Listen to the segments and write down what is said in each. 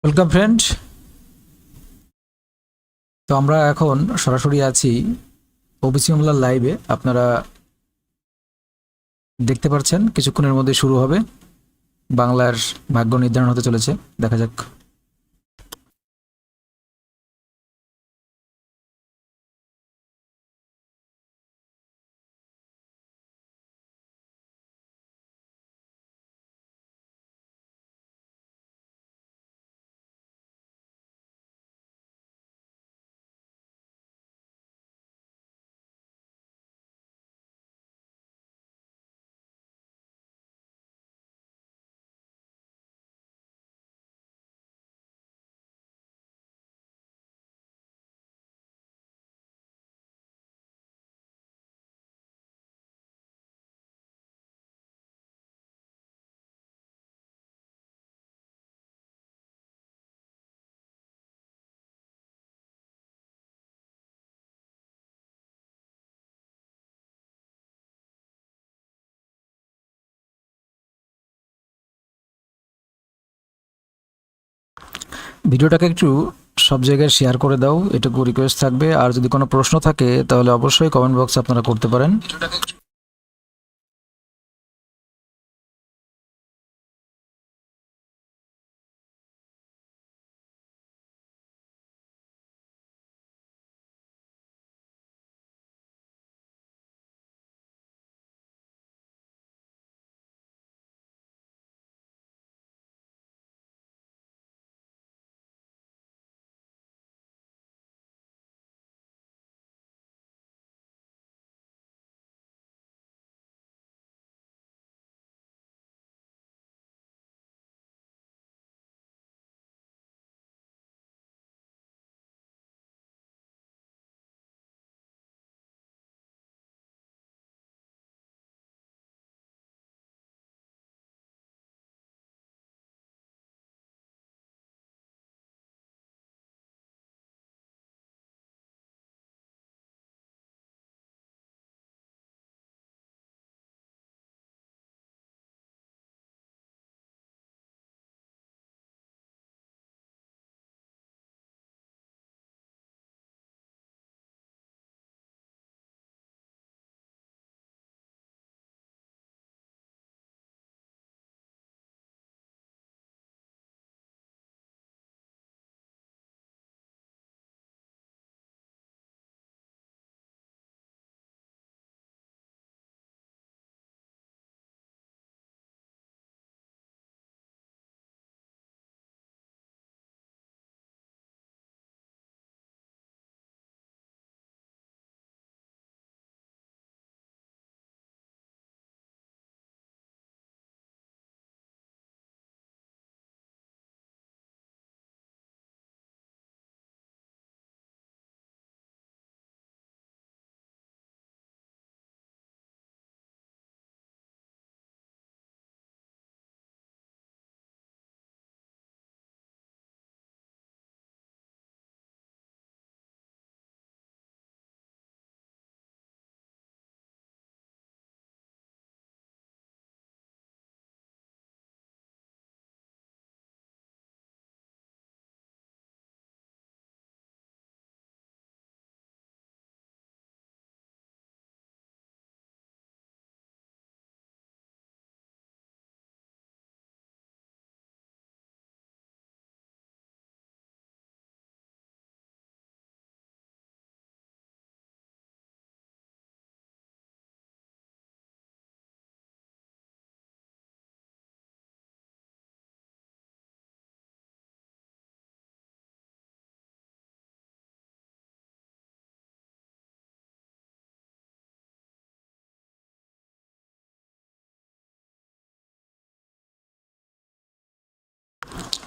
Welcome friend. তো আমরা এখন সরাসরি আছি ওবিসি মামলার লাইভে। আপনারা দেখতে পাচ্ছেন কিছুক্ষণের মধ্যে শুরু হবে। বাংলার ভাগ্য নির্ধারণ হতে চলেছে, দেখা যাক। ভিডিওটাকে একটু সব জায়গায় শেয়ার করে দাও, এটুকু রিকোয়েস্ট থাকবে। আর যদি কোনো প্রশ্ন থাকে তাহলে অবশ্যই কমেন্ট বক্সে আপনারা করতে পারেন।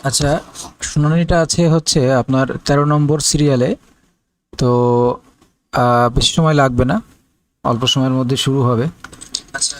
আচ্ছা, শুনানিটা আছে হচ্ছে আপনার 13 নম্বর সিরিয়ালে। তো বেশি সময় লাগবে না, অল্প সময়ের মধ্যে শুরু হবে। আচ্ছা।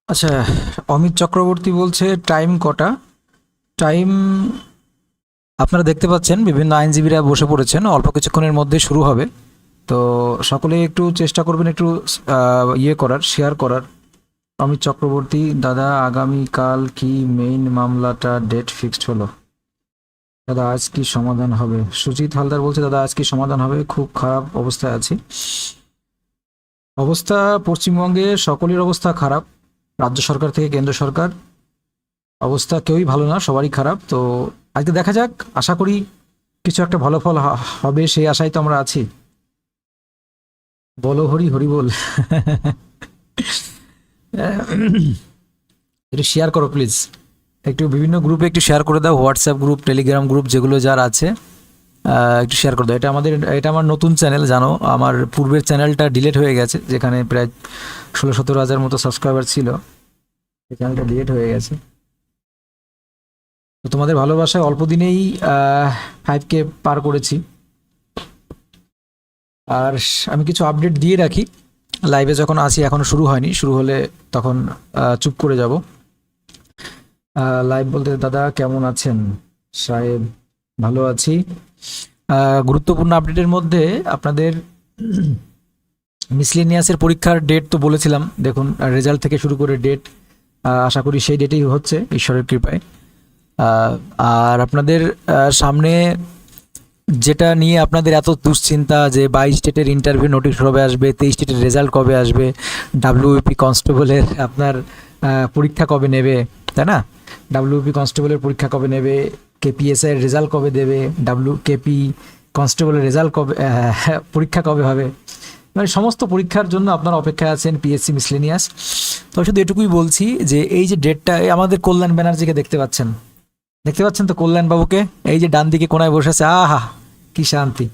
আচ্ছা, অমিত চক্রবর্তী বলছে টাইম কটা? টাইম আপনারা দেখতে পাচ্ছেন বিভিন্ন আইনজীবীরা বসে পড়েছেন, অল্প কিছুক্ষণের মধ্যে শুরু হবে। তো সকলে একটু চেষ্টা করবেন একটু শেয়ার করার। অমিত চক্রবর্তী, দাদা আগামীকাল কি মেইন মামলাটা ডেট ফিক্সড হলো? দাদা আজ কি সমাধান হবে? সুজিত হালদার বলছে দাদা আজ কি সমাধান হবে? খুব খারাপ অবস্থায় আছি। অবস্থা পশ্চিমবঙ্গে সকলের অবস্থা খারাপ, রাজ্য সরকার থেকে কেন্দ্র সরকার, অবস্থা কেউই ভালো না, সবারই খারাপ। তো আজকে দেখা যাক, আশা করি কিছু একটা ভালো ফল হবে, সেই আশায় তো আমরা আছি। বলো হরি হরি বল। একটু শেয়ার করো প্লিজ, একটু বিভিন্ন গ্রুপে একটু শেয়ার করে দাও, হোয়াটসঅ্যাপ গ্রুপ, টেলিগ্রাম গ্রুপ যেগুলো যার আছে একটু শেয়ার করে দাও। এটা আমার নতুন চ্যানেল, জানো আমার পূর্বের চ্যানেলটা ডিলিট হয়ে গেছে, যেখানে প্রায় 16-17 হাজার মতো সাবস্ক্রাইবার ছিল, এই চ্যানেলটা ডিলিট হয়ে গেছে। তো তোমাদের ভালোবাসায় অল্প দিনেই 5K পার করেছি। আর আমি কিছু আপডেট দিয়ে রাখি, লাইভে যখন আসি, এখনো শুরু হয়নি, শুরু হলে তখন চুপ করে যাব। লাইভ বলতে দাদা কেমন আছেন? সাহেব ভালো আছি। গুরুত্বপূর্ণ আপডেটের মধ্যে আপনাদের মিসলেনিয়াসের পরীক্ষার ডেট তো বলেছিলাম, দেখুন রেজাল্ট থেকে শুরু করে ডেট, আশা করি সেই ডেটেই হচ্ছে ঈশ্বরের কৃপায়। আর আপনাদের সামনে যেটা নিয়ে আপনাদের এত দুশ্চিন্তা যে 22 স্টেটের ইন্টারভিউ নোটিশ কবে আসবে, 23 স্টেটের রেজাল্ট কবে আসবে, ডাব্লিউপি কনস্টেবলের আপনার পরীক্ষা কবে নেবে, তাই না? ডাব্লিউপি কনস্টেবলের পরীক্ষা কবে নেবে, কেপিএসআই এর রেজাল্ট কবে দেবে, কেপি কনস্টেবলের রেজাল্ট কবে, পরীক্ষা কবে হবে, মানে সমস্ত পরীক্ষার জন্য আপনারা অপেক্ষায় আছেন, পিএসসি মিসলেনিয়াস। তো শুধু এটুকুই বলছি যে এই যে ডেটটা, আমাদের কল্যাণ ব্যানার্জিকে দেখতে পাচ্ছেন তো, কল্যাণ বাবুকে, এই যে ডান দিকে কোনায় বসে আছে, আহা কি শান্তি,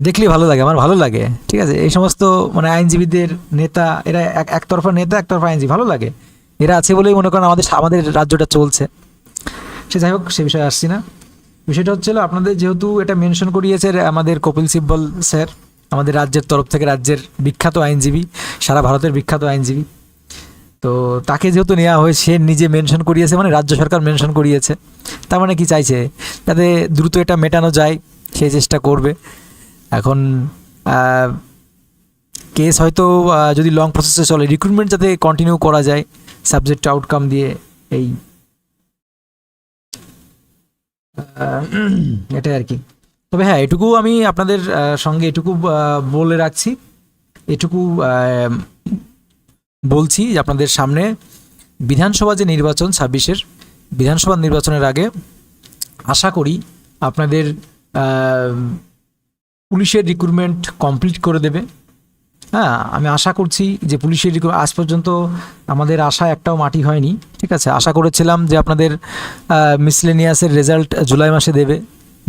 দেখলেই ভালো লাগে, আমার ভালো লাগে। ঠিক আছে, এই সমস্ত মানে আইনজীবীদের নেতা, এরা একতরফা নেতা, একতরফা আইনজীবী, ভালো লাগে। এরা আছে বলেই মনে করেন আমাদের রাজ্যটা চলছে। সে যাই হোক, সে বিষয়ে আসছি না। বিষয়টা হচ্ছিল, আপনাদের যেহেতু এটা মেনশন করিয়েছে আমাদের কপিল সিব্বল স্যার, আমাদের রাজ্যের তরফ থেকে, রাজ্যের বিখ্যাত আইনজীবী, সারা ভারতের বিখ্যাত আইনজীবী, তো তাকে যেহেতু নেওয়া হয়েছে, সে নিজে মেনশন করিয়েছে, মানে রাজ্য সরকার মেনশন করিয়েছে, তার মানে কি চাইছে, যাতে দ্রুত এটা মেটানো যায় সেই চেষ্টা করবে। এখন কেস হয়তো যদি লং প্রসেসে চলে, রিক্রুটমেন্ট যাতে কন্টিনিউ করা যায় সাবজেক্ট আউটকাম দিয়ে, এই এটাই আর কি। তবে হ্যাঁ, এটুকু আমি আপনাদের সঙ্গে এটুকু বলে রাখছি, এটুকু বলছি যে আপনাদের সামনে বিধানসভা যে নির্বাচন 26-এর বিধানসভা নির্বাচনের আগে আশা করি আপনাদের পুলিশের রিক্রুটমেন্ট কমপ্লিট করে দেবে। হ্যাঁ, আমি আশা করছি যে পুলিশের আজ পর্যন্ত আমাদের আশা একটাও মাটি হয়নি। ঠিক আছে, আশা করেছিলাম যে আপনাদের মিসলেনিয়াসের রেজাল্ট জুলাই মাসে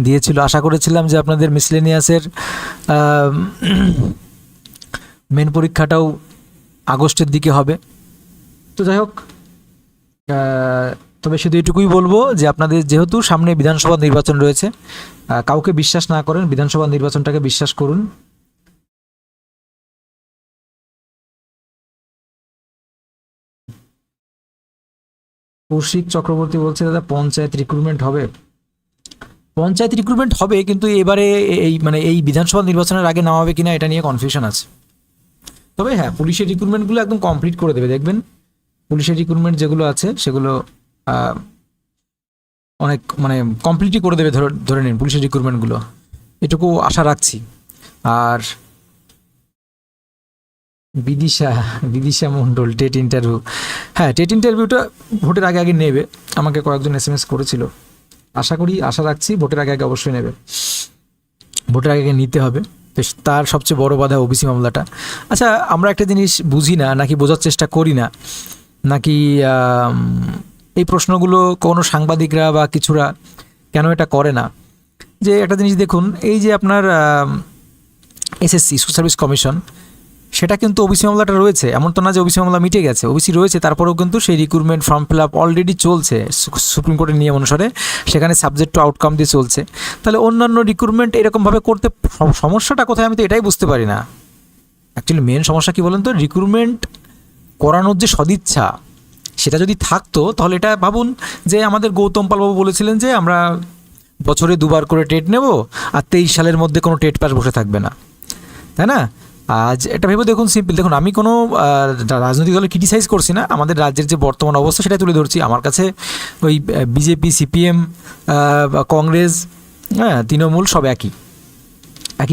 দিয়েছিল, আশা করেছিলাম যে আপনাদের মিসলেনিয়াসের মেন পরীক্ষাটাও আগস্টের দিকে হবে। তো যাই হোক, তবে শুধু এটুকুই বলবো যে আপনাদের যেহেতু সামনে বিধানসভা নির্বাচন রয়েছে, কাউকে বিশ্বাস না করেন, বিধানসভা নির্বাচনটাকে বিশ্বাস করুন। কৌশিক চক্রবর্তী বলছে দাদা পঞ্চায়েত রিক্রুটমেন্ট হবে? পঞ্চায়েত রিক্রুটমেন্ট হবে, কিন্তু এবারে এই বিধানসভা নির্বাচনের আগে নেওয়া হবে কিনা এটা নিয়ে কনফিউশন আছে। তবে হ্যাঁ, পুলিশের রিক্রুটমেন্টগুলো একদম কমপ্লিট করে দেবে, দেখবেন পুলিশের রিক্রুটমেন্ট যেগুলো আছে সেগুলো অনেক মানে কমপ্লিটই করে দেবে, ধরে নিন পুলিশের রিক্রুটমেন্টগুলো, এটুকু আশা রাখছি। আর বিদিশা মণ্ডল টেট ইন্টারভিউ, হ্যাঁ টেট ইন্টারভিউটা ভোটের আগে নেবে, আমাকে কয়েকজন SMS করেছিল, আশা রাখছি ভোটের আগে অবশ্যই নেবে, ভোটের আগে নিতে হবে। তো তার সবচেয়ে বড় বাধা ওবিসি মামলাটা। আচ্ছা, আমরা একটা জিনিস বুঝি না, নাকি বোঝার চেষ্টা করি না, নাকি এই প্রশ্নগুলো কোনো সাংবাদিকরা বা কিছুরা কেন এটা করে না, যে একটা জিনিস দেখুন, এই যে আপনার SSC স্কুল সার্ভিস কমিশন, সেটা কিন্তু ওবিসি মামলাটা রয়েছে, এমন তো না যে ওবিসি মামলা মিটে গেছে, ওবিসি রয়েছে, তারপরেও কিন্তু সেই recruitment form fill up already চলছে সুপ্রিম কোর্টের নিয়ম অনুসারে, সেখানে সাবজেক্ট টু আউটকাম দিয়ে চলছে। তাহলে অন্যান্য রিক্রুটমেন্ট এরকমভাবে করতে সমস্যাটা কোথায়, আমি তো এটাই বুঝতে পারি না। অ্যাকচুয়ালি মেন সমস্যা কী বলেন তো, রিক্রুটমেন্ট করানোর যে সদিচ্ছা সেটা যদি থাকতো তাহলে এটা ভাবুন যে আমাদের গৌতম পালবাবু বলেছিলেন যে আমরা বছরে 2বার করে টেট নেব আর 23 সালের মধ্যে কোনো টেট পাস বসে থাকবে না, তাই না? আজ এটা ভেবে দেখুন, সিম্পল দেখুন, আমি কোনো রাজনৈতিক দলে ক্রিটিসাইজ করছি না, আমাদের রাজ্যের যে বর্তমান অবস্থা সেটাই তুলে ধরছি। আমার কাছে ওই বিজেপি, সিপিএম, কংগ্রেস, হ্যাঁ, তৃণমূল সব একই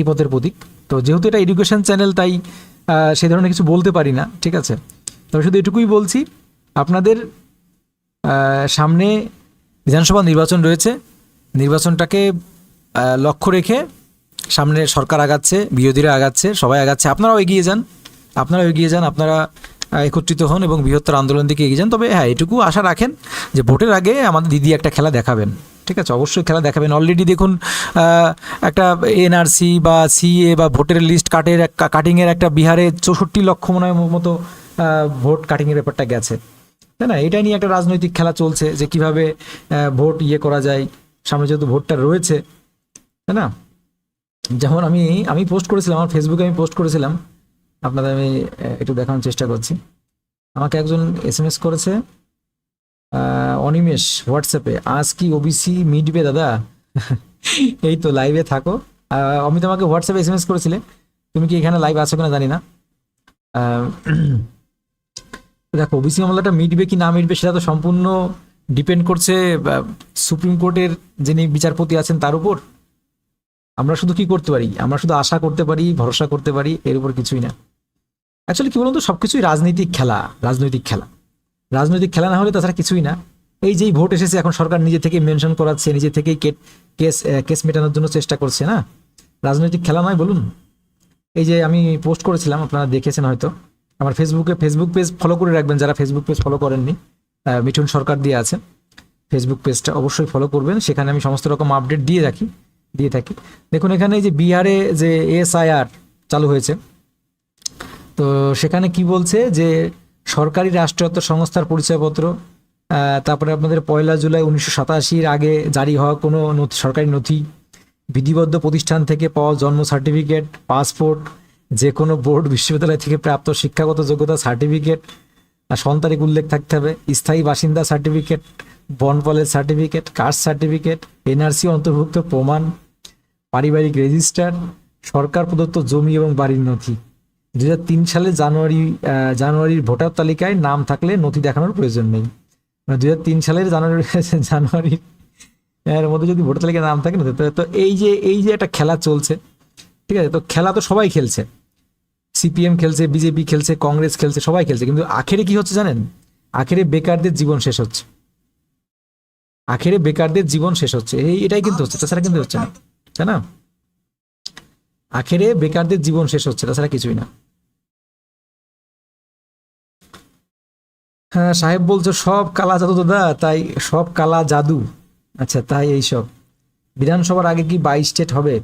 পথের প্রতীক। তো যেহেতু এটা এডুকেশন চ্যানেল তাই সেই ধরনের কিছু বলতে পারি না, ঠিক আছে? তবে শুধু এটুকুই বলছি, আপনাদের সামনে বিধানসভা নির্বাচন রয়েছে, নির্বাচনটাকে লক্ষ্য রেখে সামনে সরকার আগাচ্ছে, বিরোধীরা আগাচ্ছে, সবাই আগাচ্ছে, আপনারাও এগিয়ে যান, আপনারা একত্রিত হন এবং বৃহত্তর আন্দোলন দিকে এগিয়ে যান। তবে হ্যাঁ, এটুকু আশা রাখেন যে ভোটের আগে আমাদের দিদি একটা খেলা দেখাবেন, ঠিক আছে? অবশ্যই খেলা দেখাবেন। অলরেডি দেখুন একটা এনআরসি বা সিএ বা ভোটের লিস্ট কাটিংয়ের একটা বিহারে 64 লক্ষ মতো ভোট কাটিংয়ের ব্যাপারটা গেছে, তাই না? এটা নিয়ে একটা রাজনৈতিক খেলা চলছে যে কিভাবে ভোট করা যায়, সামনে যেহেতু ভোটটা রয়েছে, তাই না? যেমন আমি পোস্ট করেছিলাম, আমার ফেসবুকে আমি পোস্ট করেছিলাম, আপনাদের আমি একটু দেখানোর চেষ্টা করছি। আমাকে একজন SMS করেছে, অনিমেষ, হোয়াটসঅ্যাপে, আজ কি ওবিসি মিটবে দাদা? এই তো লাইভে থাকো। অমিত আমাকে হোয়াটসঅ্যাপে SMS করেছিলে, তুমি কি এখানে লাইভ আছো কিনা জানি না। দেখো, ওবিসি মামলাটা মিটবে কি না মিটবে সেটা তো সম্পূর্ণ ডিপেন্ড করছে সুপ্রিম কোর্টের যিনি বিচারপতি আছেন তার উপর। আমরা শুধু কি করতে পারি? আমরা শুধু আশা করতে পারি, ভরসা করতে পারি, এর উপর কিছুই না। অ্যাকচুয়ালি কি বলুন তো, সবকিছুই রাজনৈতিক খেলা না হলে তাছাড়া কিছুই না। এই যেই ভোট এসেছে, এখন সরকার নিজে থেকেই মেনশন করাচ্ছে, নিজে থেকেই কেস মেটানোর জন্য চেষ্টা করছে, না? রাজনৈতিক খেলা নয় বলুন? এই যে আমি পোস্ট করেছিলাম, আপনারা দেখেছেন হয়তো, আমার ফেসবুক পেজ ফলো করে রাখবেন, যারা ফেসবুক পেজ ফলো করেননি, মিঠুন সরকার দিয়ে আছে ফেসবুক পেজটা, অবশ্যই ফলো করবেন। সেখানে আমি সমস্ত রকম আপডেট দিয়ে থাকি। দেখুন, এখানে যে বিহারে যে এসআইআর চালু হয়েছে, তো সেখানে কি বলছে যে সরকারি রাষ্ট্রায়ত্ত সংস্থার পরিচয়পত্র, তারপরে আপনাদের 1 জুলাই 1987 আগে জারি হওয়া কোনো সরকারি নথি, বিধিবদ্ধ প্রতিষ্ঠান থেকে পাওয়া জন্ম সার্টিফিকেট, পাসপোর্ট, যে কোনো বোর্ড বিশ্ববিদ্যালয় থেকে প্রাপ্ত শিক্ষাগত যোগ্যতা সার্টিফিকেট, সন্তানিক উল্লেখ থাকতে হবে, স্থায়ী বাসিন্দা সার্টিফিকেট, বনফলের সার্টিফিকেট, কাস্ট সার্টিফিকেট, এনআরসি অন্তর্ভুক্ত প্রমাণ, পারিবারিক রেজিস্টার, সরকার প্রদত্ত জমি এবং বাড়ির নথি। 2003 সালে জানুয়ারির ভোটার তালিকায় নাম থাকলে নথি দেখানোর প্রয়োজন নেই। 2003 সালের জানুয়ারির এর মধ্যে যদি ভোটার তালিকায় নাম থাকে না, তো এই যে একটা খেলা চলছে, ঠিক আছে? তো খেলা তো সবাই খেলছে, সিপিএম খেলছে, বিজেপি খেলছে, কংগ্রেস খেলছে, সবাই খেলছে, কিন্তু আখেরে কি হচ্ছে জানেন? আখেরে বেকারদের জীবন শেষ হচ্ছে, এটাই কিন্তু হচ্ছে, তাছাড়া কিন্তু হচ্ছে না, তাই না? আখেরে বেকারদের জীবন শেষ হচ্ছে, তাছাড়া কিছুই না। হ্যাঁ, সাহেব বলছো সব কালা জাদু দাদা, তাই সব কালা জাদু, আচ্ছা তাই এইসব। বিধানসভার আগে কি 22 স্টেট হবে?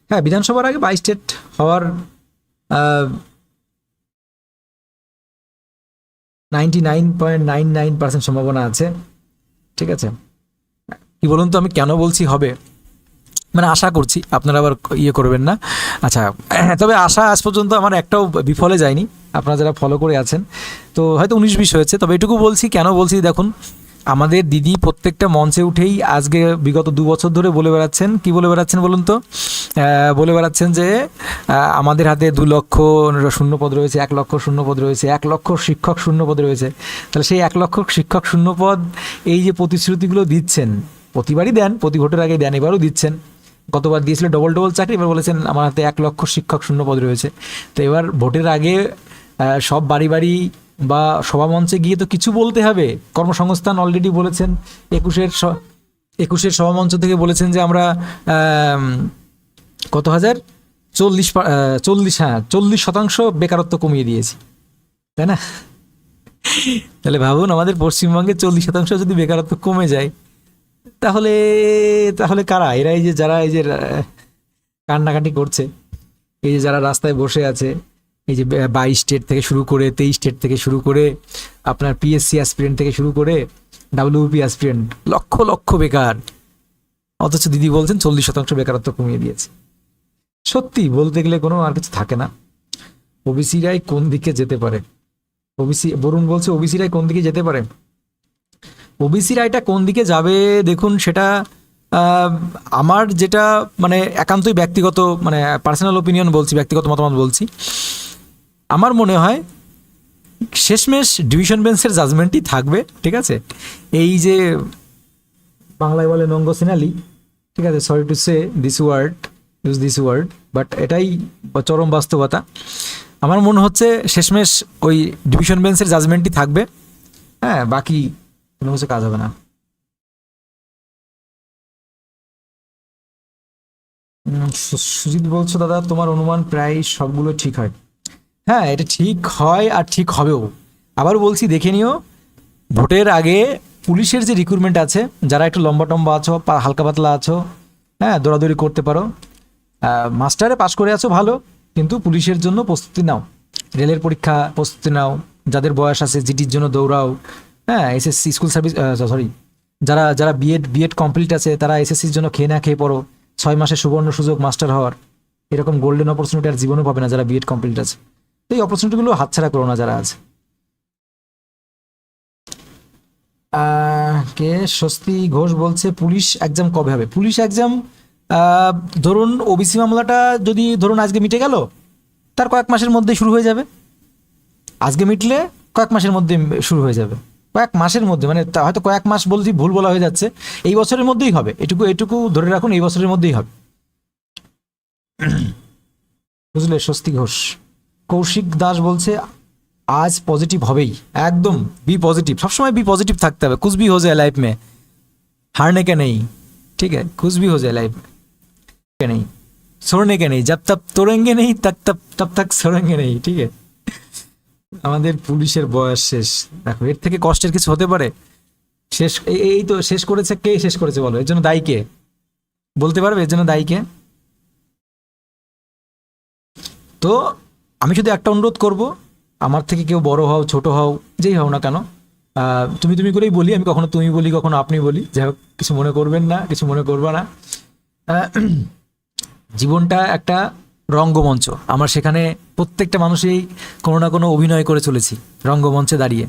হ্যাঁ, বিধানসভার আগে 22 স্টেট হওয়ার 99.99% সম্ভাবনা আছে, ঠিক আছে? কি বলুন তো, আমি কেন বলছি হবে, মানে আশা করছি, আপনারা আবার করবেন না। আচ্ছা, তবে আশা আজ পর্যন্ত আমার একটাও বিফলে যায়নি, আপনারা যারা ফলো করে আছেন। তো হয়তো 19-20 হয়েছে, তবে এটুকু বলছি, কেন বলছি দেখুন, আমাদের দিদি প্রত্যেকটা মঞ্চে উঠেই আজকে বিগত 2 বছর ধরে বলে বেড়াচ্ছেন, কি বলে বেড়াচ্ছেন বলুন তো? বলে বেড়াচ্ছেন যে আমাদের হাতে 2 লক্ষ শূন্যপদ রয়েছে, 1 লক্ষ শূন্যপদ রয়েছে, 1 লক্ষ শিক্ষক শূন্যপদ রয়েছে। তাহলে সেই 1 লক্ষ শিক্ষক শূন্যপদ, এই যে প্রতিশ্রুতিগুলো দিচ্ছেন, প্রতিবারই দেন, প্রতি ভোটের আগে দেন, এবারও দিচ্ছেন। গতবার দিয়েছিল ডবল চাকরি, এবার বলেছেন আমার হাতে 1 লক্ষ শিক্ষক শূন্যপদ রয়েছে। তো এবার ভোটের আগে সব বাড়ি বা সভামঞ্চে গিয়ে তো কিছু বলতে হবে। কর্মসংস্থান অলরেডি বলেছেন, 21-এর সভামঞ্চ থেকে বলেছেন যে আমরা কত হাজার 40% বেকারত্ব কমিয়ে দিয়েছি, তাই না? তাহলে ভাবুন, আমাদের পশ্চিমবঙ্গে 40% যদি বেকারত্ব কমে যায়, তাহলে কারা এরা? এই যে যারা এই যে কান্নাকাটি করছে, এই যে যারা রাস্তায় বসে আছে, এই যে 22 স্টেট থেকে শুরু করে 23 স্টেট থেকে শুরু করে আপনার পিএসসি অ্যাসপিরেন্ট থেকে শুরু করে ডাব্লিউপি অ্যাসপিরেন্ট, লক্ষ লক্ষ বেকার, অথচ দিদি বলছেন 40% বেকারত্ব কমিয়ে দিয়েছে। সত্যি বলতে গেলে কোনো আর কিছু থাকে না। ওবিসিরাই কোন দিকে যেতে পারে? ওবিসি, বরুণ বলছে ওবিসি রায় কোন দিকে যেতে পারে। ওবিসি রায়টা কোন দিকে যাবে দেখুন সেটা আহ, আমার যেটা মানে একান্তই ব্যক্তিগত মানে পার্সোনাল ওপিনিয়ন বলছি, ব্যক্তিগত মতামত বলছি। আমার মনে হয় শেষমেশ ডিভিশন বেঞ্চের জাজমেন্টই থাকবে, ঠিক আছে। এই যে বাংলায় বলে নঙ্গ সিনালি, ঠিক আছে, sorry to say this word, use this word, but এটাই চরম বাস্তবতা। আমার মনে হচ্ছে শেষমেশ ওই ডিভিশন বেঞ্চের জাজমেন্টই থাকবে। হ্যাঁ, বাকি কোনো কিছু কাজ হবে না। সুজিত বলছো দাদা তোমার অনুমান প্রায় সবগুলো ঠিক হয়। হ্যাঁ, এটা ঠিক হয় আর ঠিক হবেও। আবার বলছি দেখে নিও, ভোটের আগে পুলিশের যে রিক্রুটমেন্ট আছে, যারা একটু লম্বা টম্বা আছো, হালকা পাতলা আছো, হ্যাঁ দৌড়াদৌড়ি করতে পারো, মাস্টারে পাশ করে আছো ভালো, কিন্তু পুলিশের জন্য প্রস্তুতি নাও, রেলের পরীক্ষা প্রস্তুতি নাও, যাদের বয়স আছে জিডির জন্য দৌড়াও। হ্যাঁ, এসএসসি স্কুল সার্ভিস, সরি, যারা যারা বিএড কমপ্লিট আছে তারা এসএসসির জন্য খেয়ে না খেয়ে পড়ো। 6 মাসের সুবর্ণ সুযোগ মাস্টার হওয়ার, এরকম গোল্ডেন অপরচুনিটি আর জীবনও পাবে না যারা বিএড কমপ্লিট আছে। তো এই অপরচুনিটিগুলো হাতছাড়া করো না যারা আছে। কে স্বস্তি ঘোষ বলছে পুলিশ এক্সাম কবে হবে। পুলিশ এক্সাম ধরুন ওবিসি মামলাটা যদি ধরুন আজকে মিটে গেল, তার কয়েক মাসের মধ্যেই শুরু হয়ে যাবে। আজকে মিটলে কয়েক মাসের মধ্যে শুরু হয়ে যাবে। কয়েক মাসের মধ্যে মানে হয়তো কয়েক মাস বলছি ভুল বলা হয়ে যাচ্ছে, এই বছরের মধ্যেই হবে, এটুকু এটুকু ধরে রাখুন, এই বছরের মধ্যেই হবে। বুঝলে স্বস্তি ঘোষ। কৌশিক দাস বলছে আজ পজিটিভ হবেই, একদম বি পজিটিভ, সবসময় বি পজিটিव থাকते হবে, कुछ भी हो जाए लाइफ में हारने का नहीं, ठीक है, कुछ भी हो जाए लाइफ में के नहीं, छोड़ने के नहीं, जब तक तोड़ेंगे नहीं तब तब तब तक छोड़ेंगे नहीं, ठीक है। আমাদের পুলিশের বয়স শেষ, দেখো এর থেকে কষ্টের কিছু হতে পারে। শেষ এই তো শেষ করেছে, কে শেষ করেছে বলো, এর জন্য দায়ী কে, বলতে পারবে এর জন্য দায়ী কে? তো আমি শুধু একটা অনুরোধ করব, আমার থেকে কেউ বড় হও ছোট হও যেই হও না কেন, তুমি তুমি করেই বলি, আমি কখনো তুমি বলি কখনো আপনি বলি, যাই হোক কিছু মনে করবেন না, কিছু মনে করবে না। আহ, জীবনটা একটা রঙ্গমঞ্চ, আমার সেখানে প্রত্যেকটা মানুষই কোনো না কোনো অভিনয় করে চলেছি রঙ্গমঞ্চে দাঁড়িয়ে,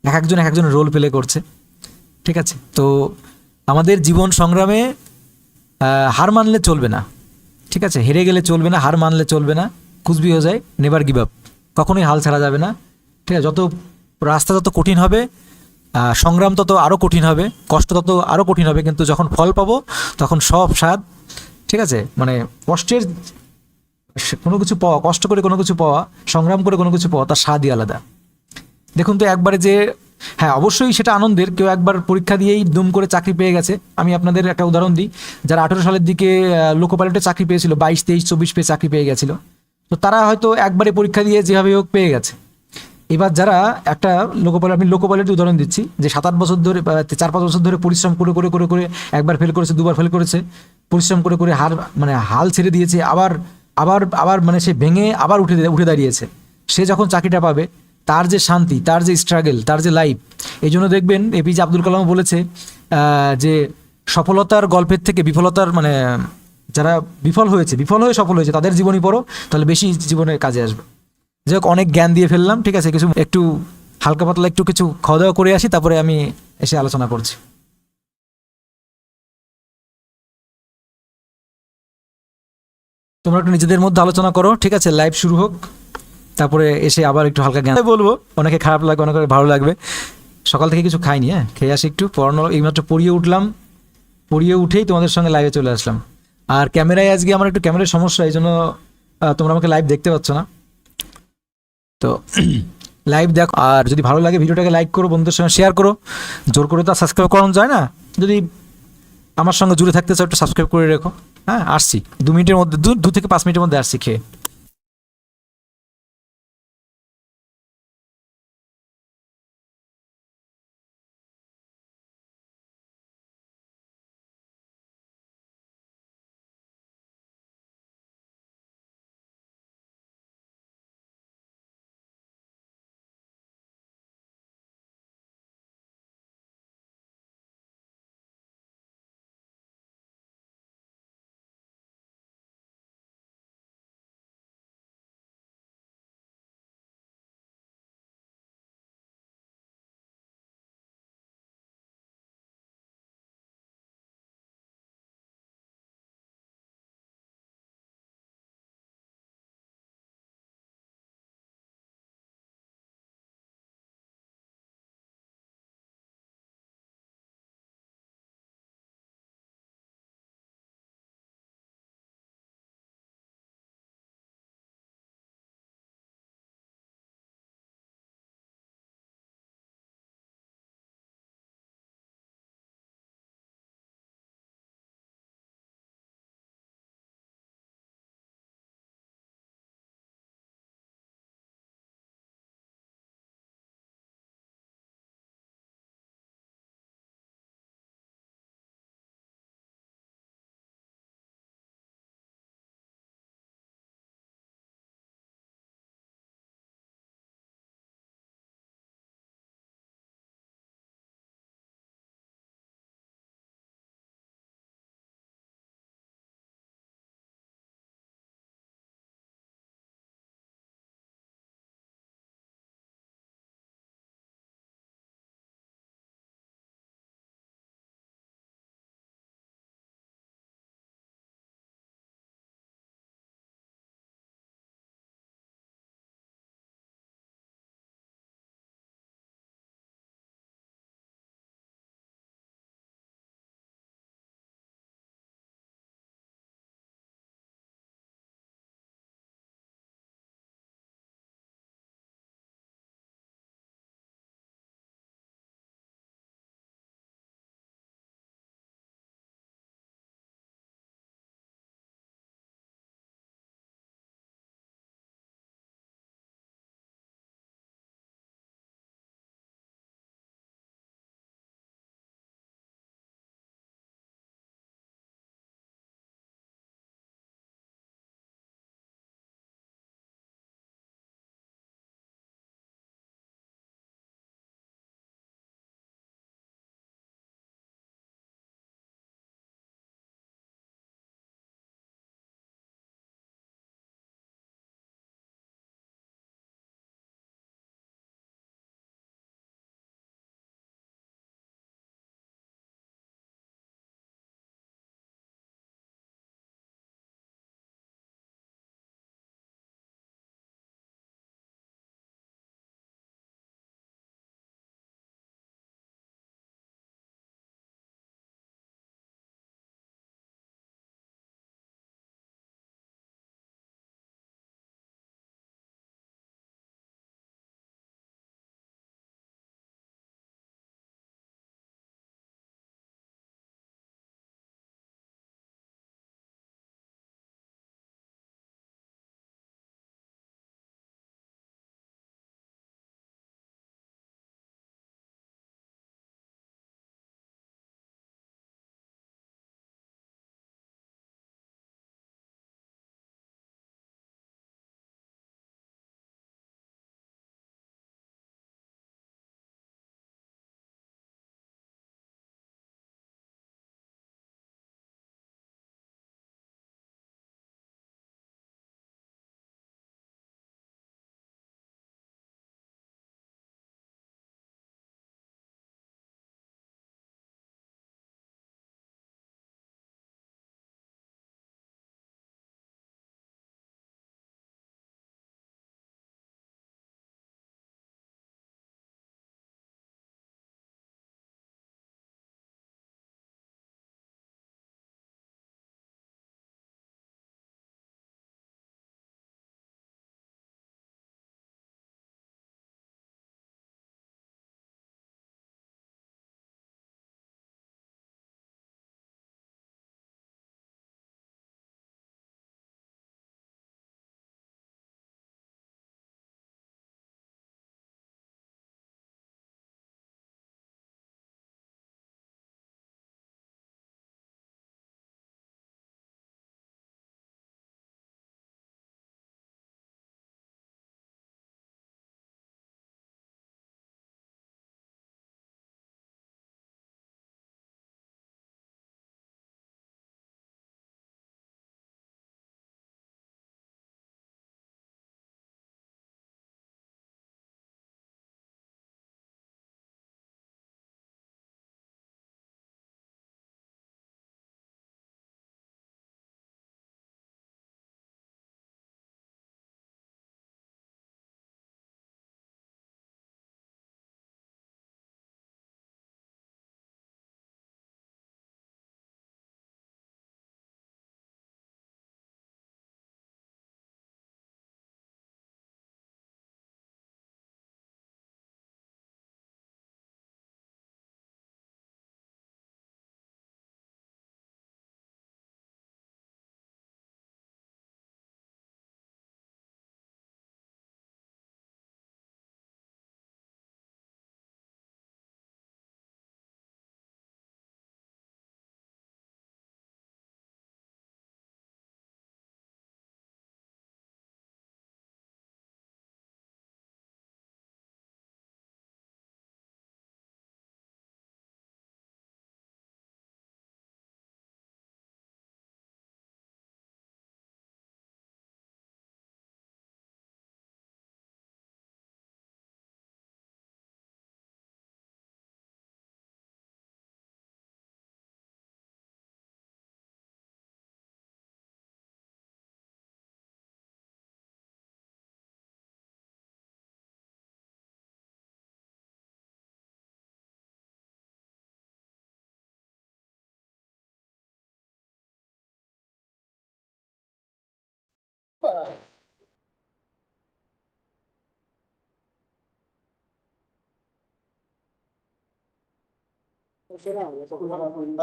এক একজন রোল প্লে করছে, ঠিক আছে। তো আমাদের জীবন সংগ্রামে হার মানলে চলবে না, ঠিক আছে, হেরে গেলে চলবে না, হার মানলে চলবে না, কুচবি হয়ে যায়, নেভার গিভ আপ, কখনোই হাল ছাড়া যাবে না, ঠিক আছে। যত রাস্তা যত কঠিন হবে, সংগ্রাম তত আরও কঠিন হবে, কষ্ট তত আরও কঠিন হবে, কিন্তু যখন ফল পাবো তখন সব স্বাদ, ঠিক আছে। মানে কষ্টের কোনো কিছু পাওয়া, কষ্ট করে কোনো কিছু পাওয়া, সংগ্রাম করে কোনো কিছু পাওয়া, তার স্বাদই আলাদা। দেখুন তো একবারে যে, হ্যাঁ অবশ্যই সেটা আনন্দের, কেউ একবার পরীক্ষা দিয়েই দুম করে চাকরি পেয়ে গেছে। আমি আপনাদের একটা উদাহরণ দিই, যারা 18 সালের দিকে লোকো পাইলটে চাকরি পেয়েছিল, 22, 23, 24 পেয়ে চাকরি পেয়ে গেছিল, তো তারা হয়তো একবারে পরীক্ষা দিয়ে যেভাবে হোক পেয়ে গেছে। এবার যারা একটা লোকো পাইলট, আমি লোকো পাইলটের উদাহরণ দিচ্ছি, যে 7-8 বছর ধরে 4-5 বছর ধরে পরিশ্রম করে করে করে করে একবার ফেল করেছে, দুবার ফেল করেছে, পরিশ্রম করে করে মানে হাল ছেড়ে দিয়েছে, আবার আবার আবার মানে সে ভেঙে আবার উঠে উঠে দাঁড়িয়েছে। সে যখন চাকরিটা পাবে, তার যে শান্তি, তার যে স্ট্রাগল, তার যে লাইফ, এই জন্য দেখবেন এপিজে আব্দুল কালাম বলেছে যে সফলতার গল্পের থেকে বিফলতার মানে যারা বিফল হয়েছে, বিফল হয়ে সফল হয়েছে, তাদের জীবনী পড়ো, তাহলে বেশি জীবনে কাজে আসবে। যাই হোক, অনেক জ্ঞান দিয়ে ফেললাম, ঠিক আছে, কিছু একটু হালকা পাতলা একটু কিছু খাওয়া দাওয়া করে আসি, তারপরে আমি এসে আলোচনা করছি। তোমরা একটু নিজেদের মধ্যে আলোচনা করো, ঠিক আছে, লাইভ শুরু হোক, তারপরে এসে আবার একটু হালকা জ্ঞান বলবো, অনেকে খারাপ লাগবে, অনেকে ভালো লাগবে। সকাল থেকে কিছু খাইনি, হ্যাঁ খেয়ে আসি একটু, পড়ানো এইমাত্র পড়িয়ে উঠলাম, পড়িয়ে উঠেই তোমাদের সঙ্গে লাইভে চলে আসলাম। আর ক্যামেরায় আজকে আমার একটু ক্যামেরার সমস্যা, এই জন্য তোমরা আমাকে লাইভ দেখতে পাচ্ছ না। তো লাইভ দেখো, আর যদি ভালো লাগে ভিডিওটাকে লাইক করো, বন্ধুদের সঙ্গে শেয়ার করো, জোর করে তো সাবস্ক্রাইব করানো যায় না, যদি আমার সঙ্গে জুড়ে থাকতে চাও একটু সাবস্ক্রাইব করে রেখো। হ্যাঁ আসছি 2 মিনিটের মধ্যে, 2 থেকে 5 মিনিটের মধ্যে আসছি খেয়ে।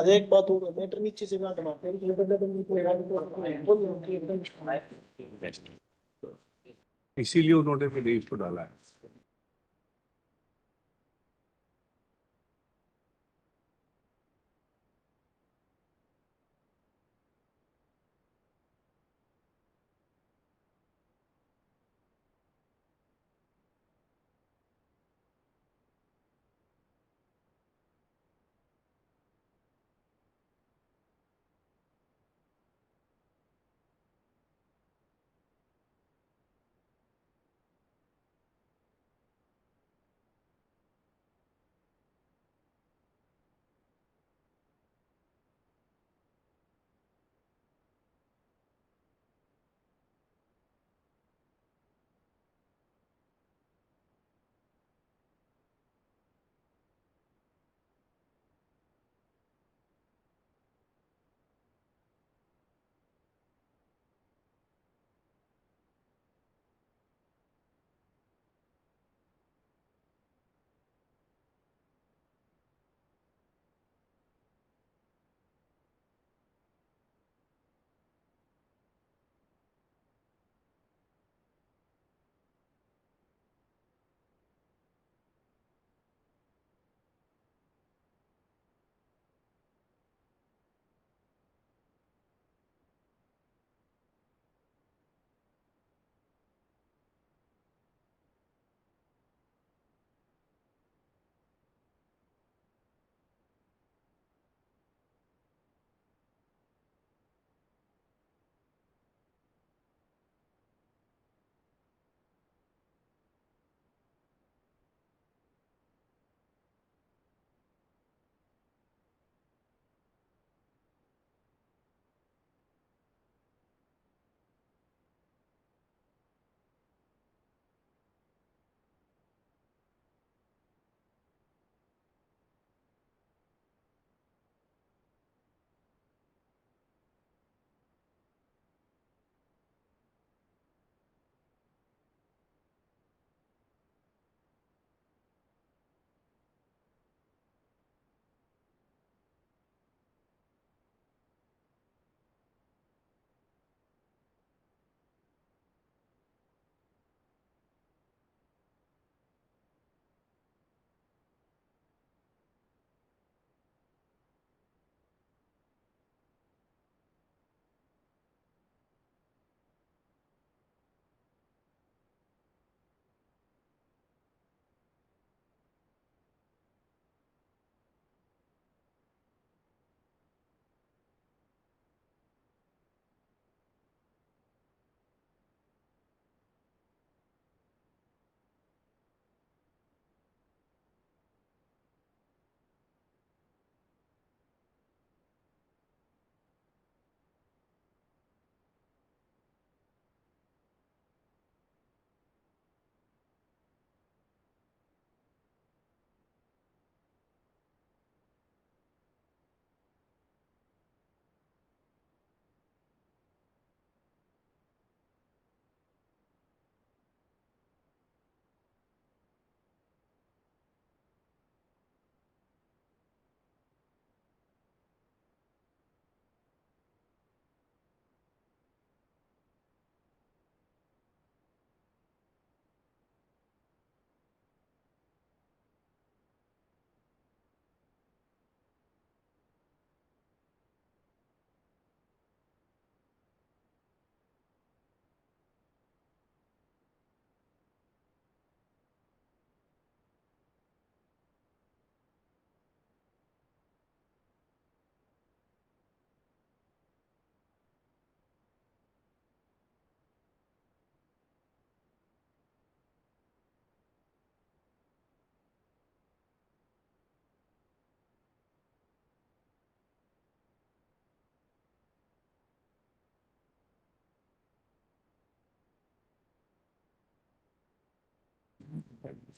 अरे एक बात होगा मैटर नीचे से काटना इसीलिए उन्होंने फिर इसको डाला है।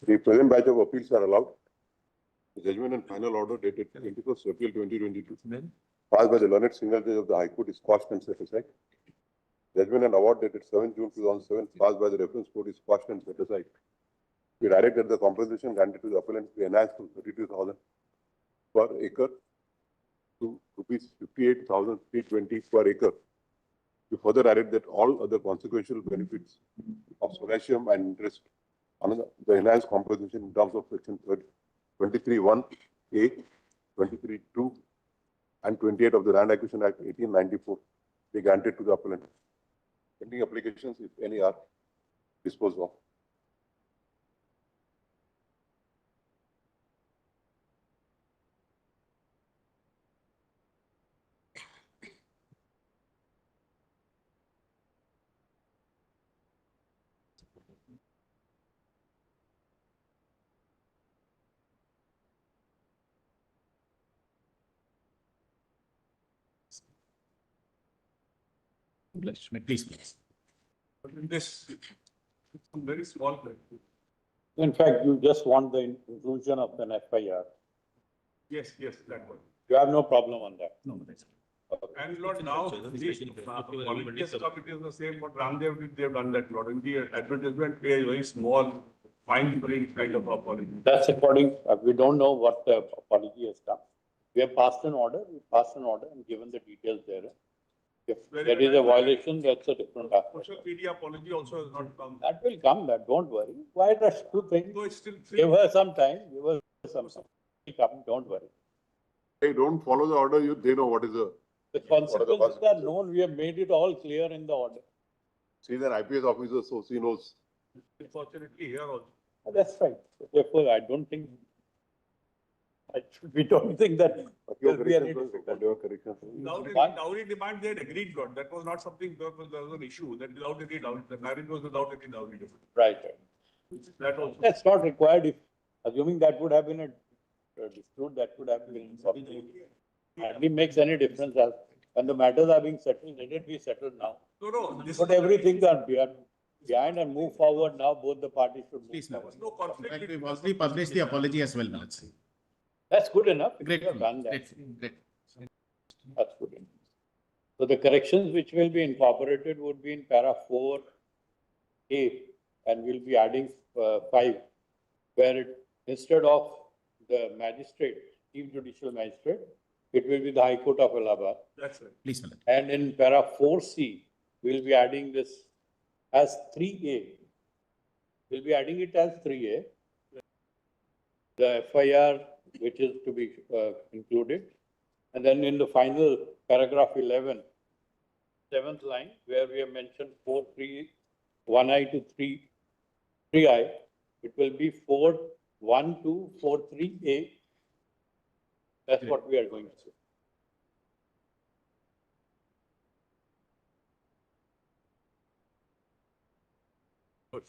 The present batch of appeals are allowed. The judgment and final order dated 21st April 2022, passed by the learned single judge of the High Court, is quashed and set aside. Judgment and award dated 7 June 2007 passed by the reference court is quashed and set aside. We direct that the compensation granted to the appellant be enhanced from 32,000 per acre to rupees 58,320 per acre. We further direct that all other consequential benefits of solatium and interest on the enhanced compensation in terms of section 23(1)(a), 23(2), and 28 of the Land Acquisition Act 1894 be granted to the appellant. Pending applications, if any, are disposed of. Please. But in this, it's a very small thing. In fact, you just want the inclusion of an FIR. Yes, that one. You have no problem on that. No, that's. And Lord, now, the quality stuff, it is the same, what Ramdev did, they've done that, Lord. In the advertisement page, very small, fine print kind of apology. That's according, we don't know what the apology has done. We have passed an order, and given the details there. If there is a violation, that's a different aspect. Social media apology also has not come. That will come, don't worry. Why rush to things? So it's still Give her some time, come, don't worry. They don't follow the order, they know what is the. The consequences are known, we have made it all clear in the order. She's an IPS officer, so she knows. Unfortunately, here also. That's right. Therefore, I don't think, we don't think that there will be any difficulty. Dowry demand, they had agreed, God. That was not something, there was an issue, that without any dowry, the marriage was without any dowry. Right. That also. That's not required if, assuming that would have been a dispute, that would have been something. Hardly makes any difference as, when the matters are being settled, let it be settled now. No, this Put is everything on behind and move forward now, both the parties should move Please, forward. no conflict. In fact, we've already published the apology as well, let's see. That's good enough. Great. We have done that. Great. That's good enough. So the corrections which will be incorporated would be in para 4A, and we'll be adding 5, where instead of the magistrate, chief judicial magistrate, it will be the High Court of Allahabad. That's right. Please, Malad. And in para 4C, we'll be adding this as 3A. We'll be adding it as 3A. The FIR, which is to be included. And then in the final paragraph 11, 7th line, where we have mentioned 1I to 3I, it will be 4.1 to 4.3A. That's what we are going to say. Good.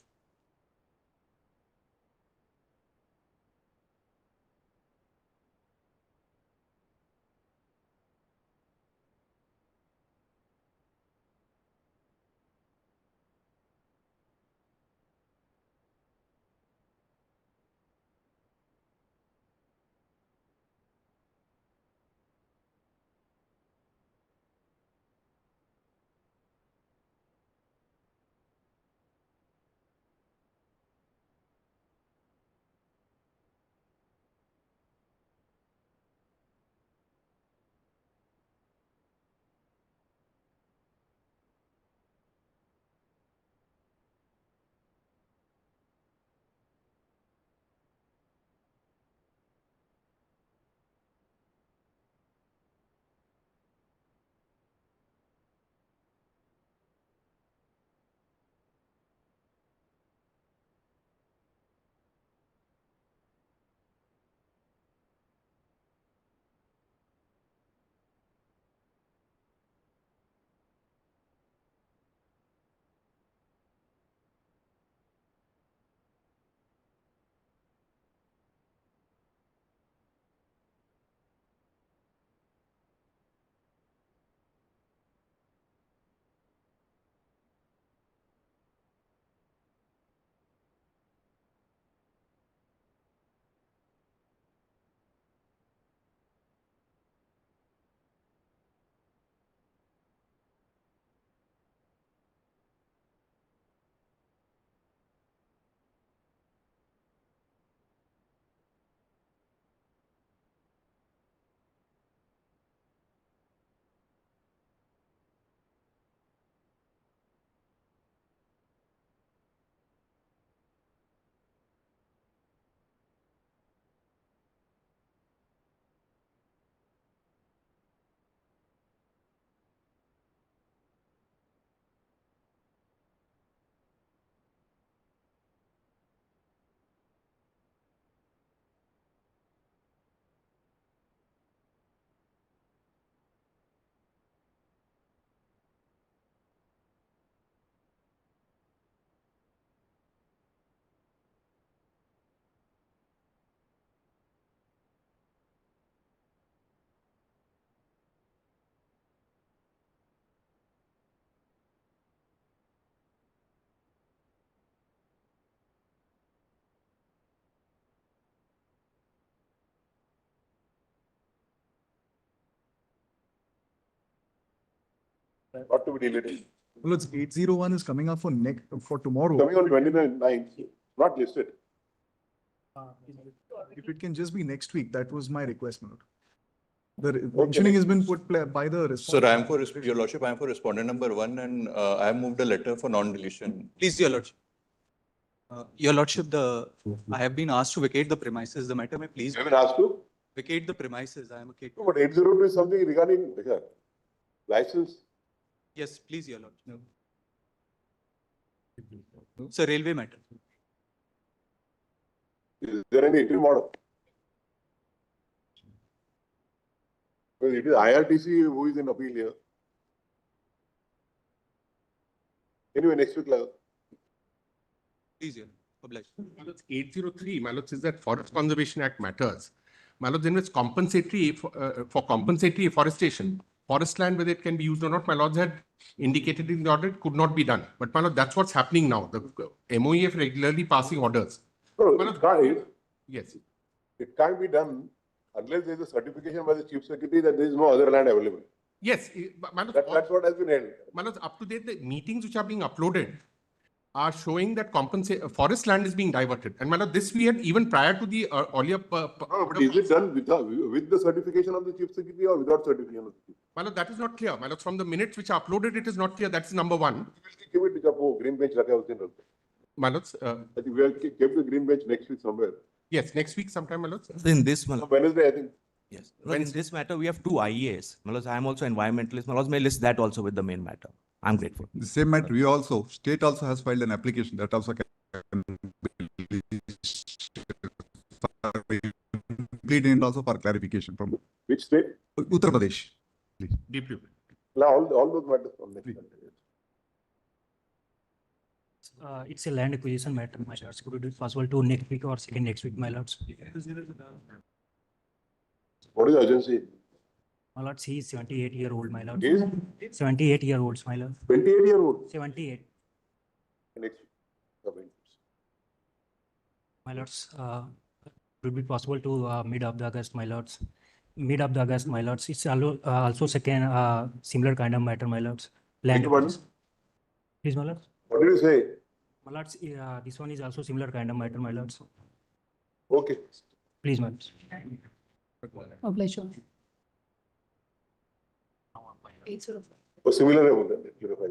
not to be deleted. Well, it's 801 is coming up for tomorrow. Coming on 29th, not listed. If it can just be next week, that was my request, my lord. The mentioning has been put by the Sir, respondent. I am for, your lordship, I am for respondent number 1 and I have moved a letter for non-deletion. Please, your lordship. Your lordship, I have been asked to vacate the premises. The matter may please You have been asked to? vacate the premises. I am okay. No, but 802 is something regarding license. Yes, please, your lordship. It's a railway matter. Is there any interim order? Well, it is IRTC who is in appeal here. Anyway, next week, Please, your oblige. 803, my lords, is that Forest Conservation Act matters. My lords, in which compensatory, for compensatory afforestation, forest land, whether it can be used or not, my lords had indicated in the order, it could not be done. But my lord, that's what's happening now. The MOEF regularly passing orders. no, My it lord, can't, yes. it can't be done unless there is a certification by the chief secretary that there is no other land available. Yes, my lords, That's what has been held. my lords, up to date, the meetings which are being uploaded are showing that forest land is being diverted. And my lord, this we had even prior to the earlier. No, but is it done with the certification of the chief secretary or without certification of the chief? My lord, that is not clear. My lord, from the minutes which are uploaded, it is not clear. That's number one. Give it to the green bench. My lords, I think we have kept the green bench next week somewhere. yes, next week sometime, my lords. In this, No, Wednesday, I think. yes. In this matter, we have two IEAs. Malas, I am also environmentalist. Malas may list that also with the main matter. I'm grateful. The same matter, we also, state also has filed an application that also can complete and also for clarification from Which state? Uttar Pradesh. Deeply. Now, all those matters from next week. It's a land acquisition matter, my lords. Could it be possible to next week or second next week, my lords? What is the urgency? My lords, he is 78-year-old, my lords. He is 78-year-olds, my lord. 28-year-old. 78, Next week. my lords. Would it be possible to mid of the August, my lords? Mid of the August, my lords. It's also second similar kind of matter, my lords. Land Which one? acquisition. Please, my lords. What did you say? My lords, this one is also similar kind of matter, my lords. Okay. Please, my lords. Oblige. 805. So similar amount, clarify.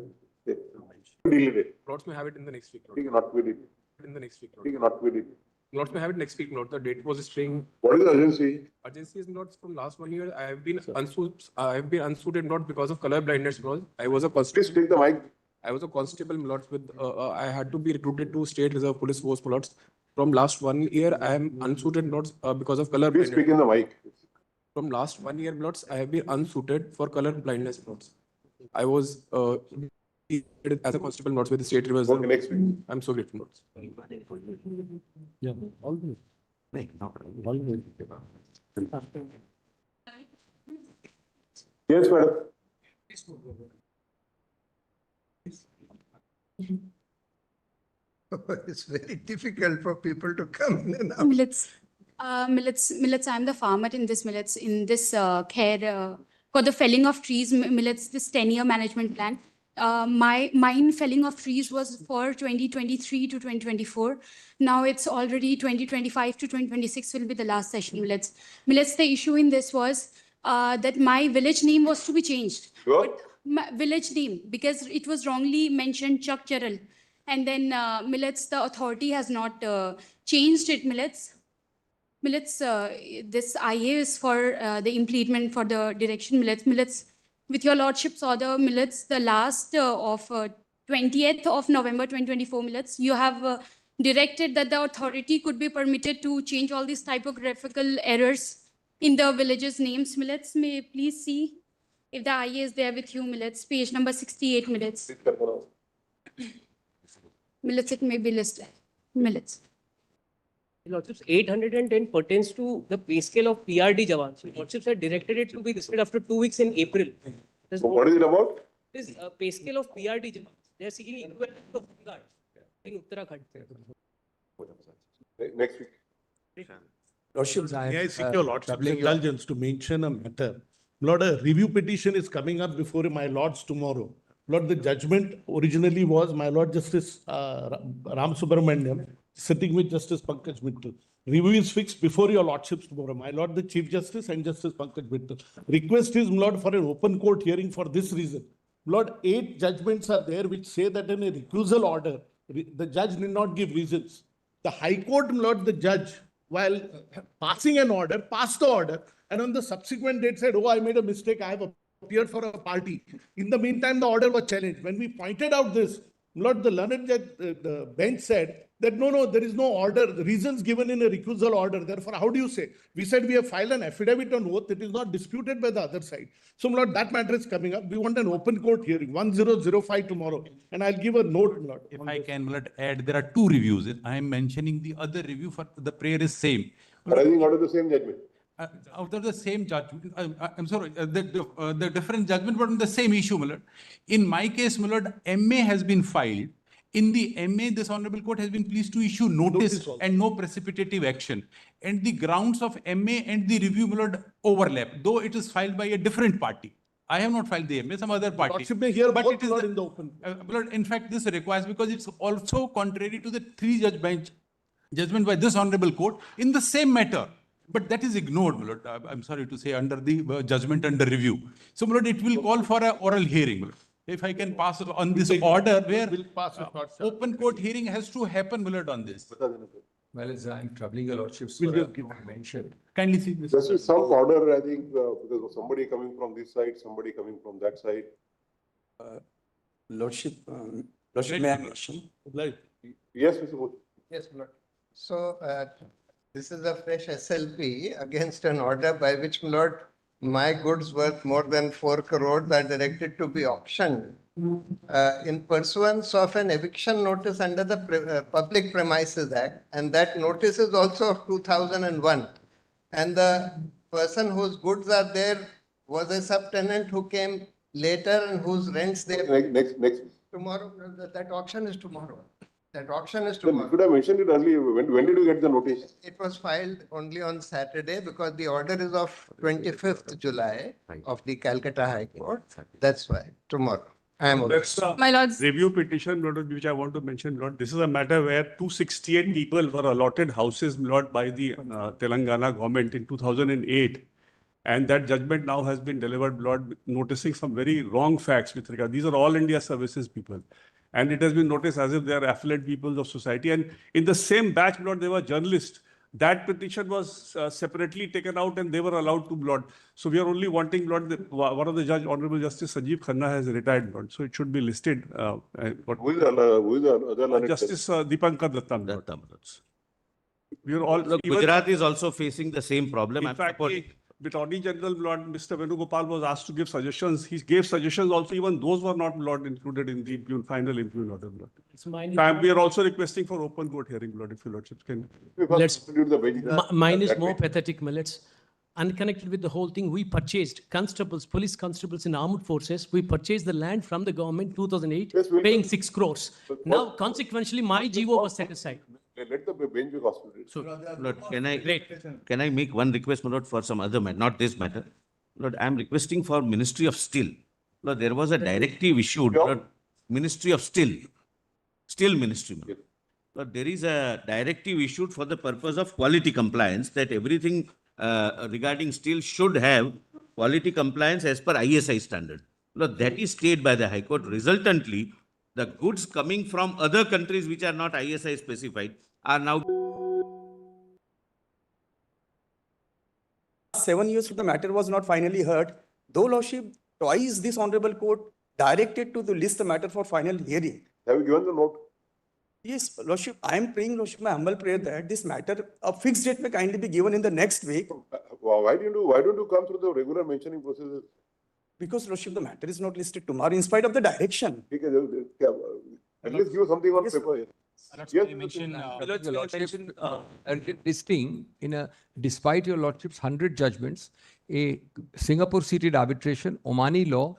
Delete it. Lords may have it in the next week. He cannot be deleted. In the next week. He cannot be deleted. Lords may have it next week. Lord, the date was staying. What is the urgency? Agency is not from last 1 year. I have been unsuited not because of color blindness. Because I was a Please constable. take the mic. I was a constable, lords. With I had to be recruited to State Reserve Police Force, lords. From last 1 year, I am unsuited, lords, because of color Please blindness. speak in the mic. From last 1 year, lords, I have been unsuited for color blindness, lords. I was as a constable, lords, with the State Reserve. Okay, next week. I'm so grateful, lords. Yes, madam. It's very difficult for people to come in and out. Millets, I'm the farmer in this care for the felling of trees, millets, this 10-year management plan. Mine felling of trees was for 2023 to 2024. Now it's already 2025 to 2026 will be the last session, millets. Millets, the issue in this was that my village name was to be changed. Sure. But my village name, because it was wrongly mentioned Chuck Cheryl. And then millets, the authority has not changed it, millets. Millets, this IA is for the implement for the direction, millets. With your lordship's order, millets, the last of 20th of November 2024, millets, you have directed that the authority could be permitted to change all these typographical errors in the villages' names, millets. May you please see if the IA is there with you, millets, page number 68, millets. Millets, it may be listed. Millets. Lordships, 810 pertains to the pay scale of PRD Jawans. Lordships had directed it to be listed after 2 weeks in April. So what is it about? This pay scale of PRD Jawans. They are seeking equivalent of Guard in Uttarakhand. Next week. Lordships, may I seek your lordship's indulgence to mention a matter Lord, a review petition is coming up before my lords tomorrow. Lord, the judgment originally was my Lord Justice Ram Subramaniam sitting with Justice Pankaj Mittal. Review is fixed before your lordships tomorrow. My Lord, the Chief Justice and Justice Pankaj Mittal. Request is, Lord, for an open court hearing for this reason. Lord, 8 judgments are there which say that in a recusal order, the judge need not give reasons. The High Court, Lord, the judge, while passing an order, passed the order, and on the subsequent date said, oh, I made a mistake, I have appeared for a party. In the meantime, the order was challenged. When we pointed out this, Lord, the learned judge, the bench said that no, there is no order, reasons given in a recusal order. Therefore, how do you say? We said we have filed an affidavit on oath. It is not disputed by the other side. So, Lord, that matter is coming up. We want an open court hearing, 1005 tomorrow. And I'll give a note, Lord. If I can, Lord, add, there are 2 reviews. I am mentioning the other review for the prayer is same. Arising out of the same judgment. Out of the same judgment, I'm sorry, the different judgment, but on the same issue, my lord. In my case, my lord, MA has been filed. In the MA, this honorable court has been pleased to issue notice and no precipitative action. And the grounds of MA and the review, my lord, overlap, though it is filed by a different party. I have not filed the MA, some other party. Lordship may hear but both, it is Lord, in the open. Lord, in fact, this requires, because it's also contrary to the 3-judge bench judgment by this honorable court in the same matter. But that is ignored, my lord. I'm sorry to say, under the judgment under review. So, my lord, it will call for an oral hearing, my lord. If I can pass on this order where open court hearing has to happen, my lord, on this. Well, as I'm troubling your lordships, mentioned. Kindly see this. This is some order, I think, because of somebody coming from this side, somebody coming from that side. Lordship, Lordship, may I mention? Yes, Mr. Booth. Yes, Lord. So, this is a fresh SLP against an order by which, Lord, my goods worth more than 4 crores are directed to be auctioned in pursuance of an eviction notice under the Public Premises Act, and that notice is also of 2001. And the person whose goods are there was a subtenant who came later and whose rents they Next. tomorrow. That auction is tomorrow. That auction is Then you tomorrow. could have mentioned it earlier. When did you get the notice? It was filed only on Saturday because the order is of 25th July of the Calcutta High Court. That's why tomorrow. I am. My lords. Review petition, Lord, which I want to mention, Lord. This is a matter where 268 people were allotted houses, Lord, by the Telangana government in 2008. And that judgment now has been delivered, Lord, noticing some very wrong facts with regard. These are all India services people. And it has been noticed as if they are affluent people of society. And in the same batch, Lord, they were journalists. That petition was separately taken out and they were allowed to, Lord. So we are only wanting, Lord, one of the judge, Honorable Justice Sanjeev Khanna has retired, Lord. So it should be listed. Who is the other learned Justice Dipankar Datta, Lord. We are all. Look, Gujarat is also facing the same problem. In fact, the Attorney General, Lord, Mr. Venugopal was asked to give suggestions. He gave suggestions also, even those were not, Lord, included in the final impugned order, Lord. We are also requesting for open court hearing, Lord, if your lordships can. Mine is more pathetic, Millets. Unconnected with the whole thing, we purchased constables, police constables in armed forces. We purchased the land from the government 2008, paying 6 crores. Now, consequentially, my GO was set aside. Let the bench be hospital. So, Lord, can I make one request, my lord, for some other matter, not this matter? Lord, I am requesting for Ministry of Steel. Lord, there was a directive issued, Lord, Ministry of Steel Ministry. Lord, there is a directive issued for the purpose of quality compliance that everything regarding steel should have quality compliance as per ISI standard. Lord, that is stayed by the High Court. Resultantly, the goods coming from other countries which are not ISI specified are now. 7 years the matter was not finally heard. Though Lordship, twice this Honorable Court directed to list the matter for final hearing. Have you given the note? Yes, Lordship, I am praying, Lordship, my humble prayer that this matter, a fixed date may kindly be given in the next week. Why don't you come through the regular mentioning processes? Because, Lordship, the matter is not listed tomorrow in spite of the direction. At least give something on paper. Yes, listing in a, despite your lordship's 100 judgments, a Singapore-seated arbitration, Omani law,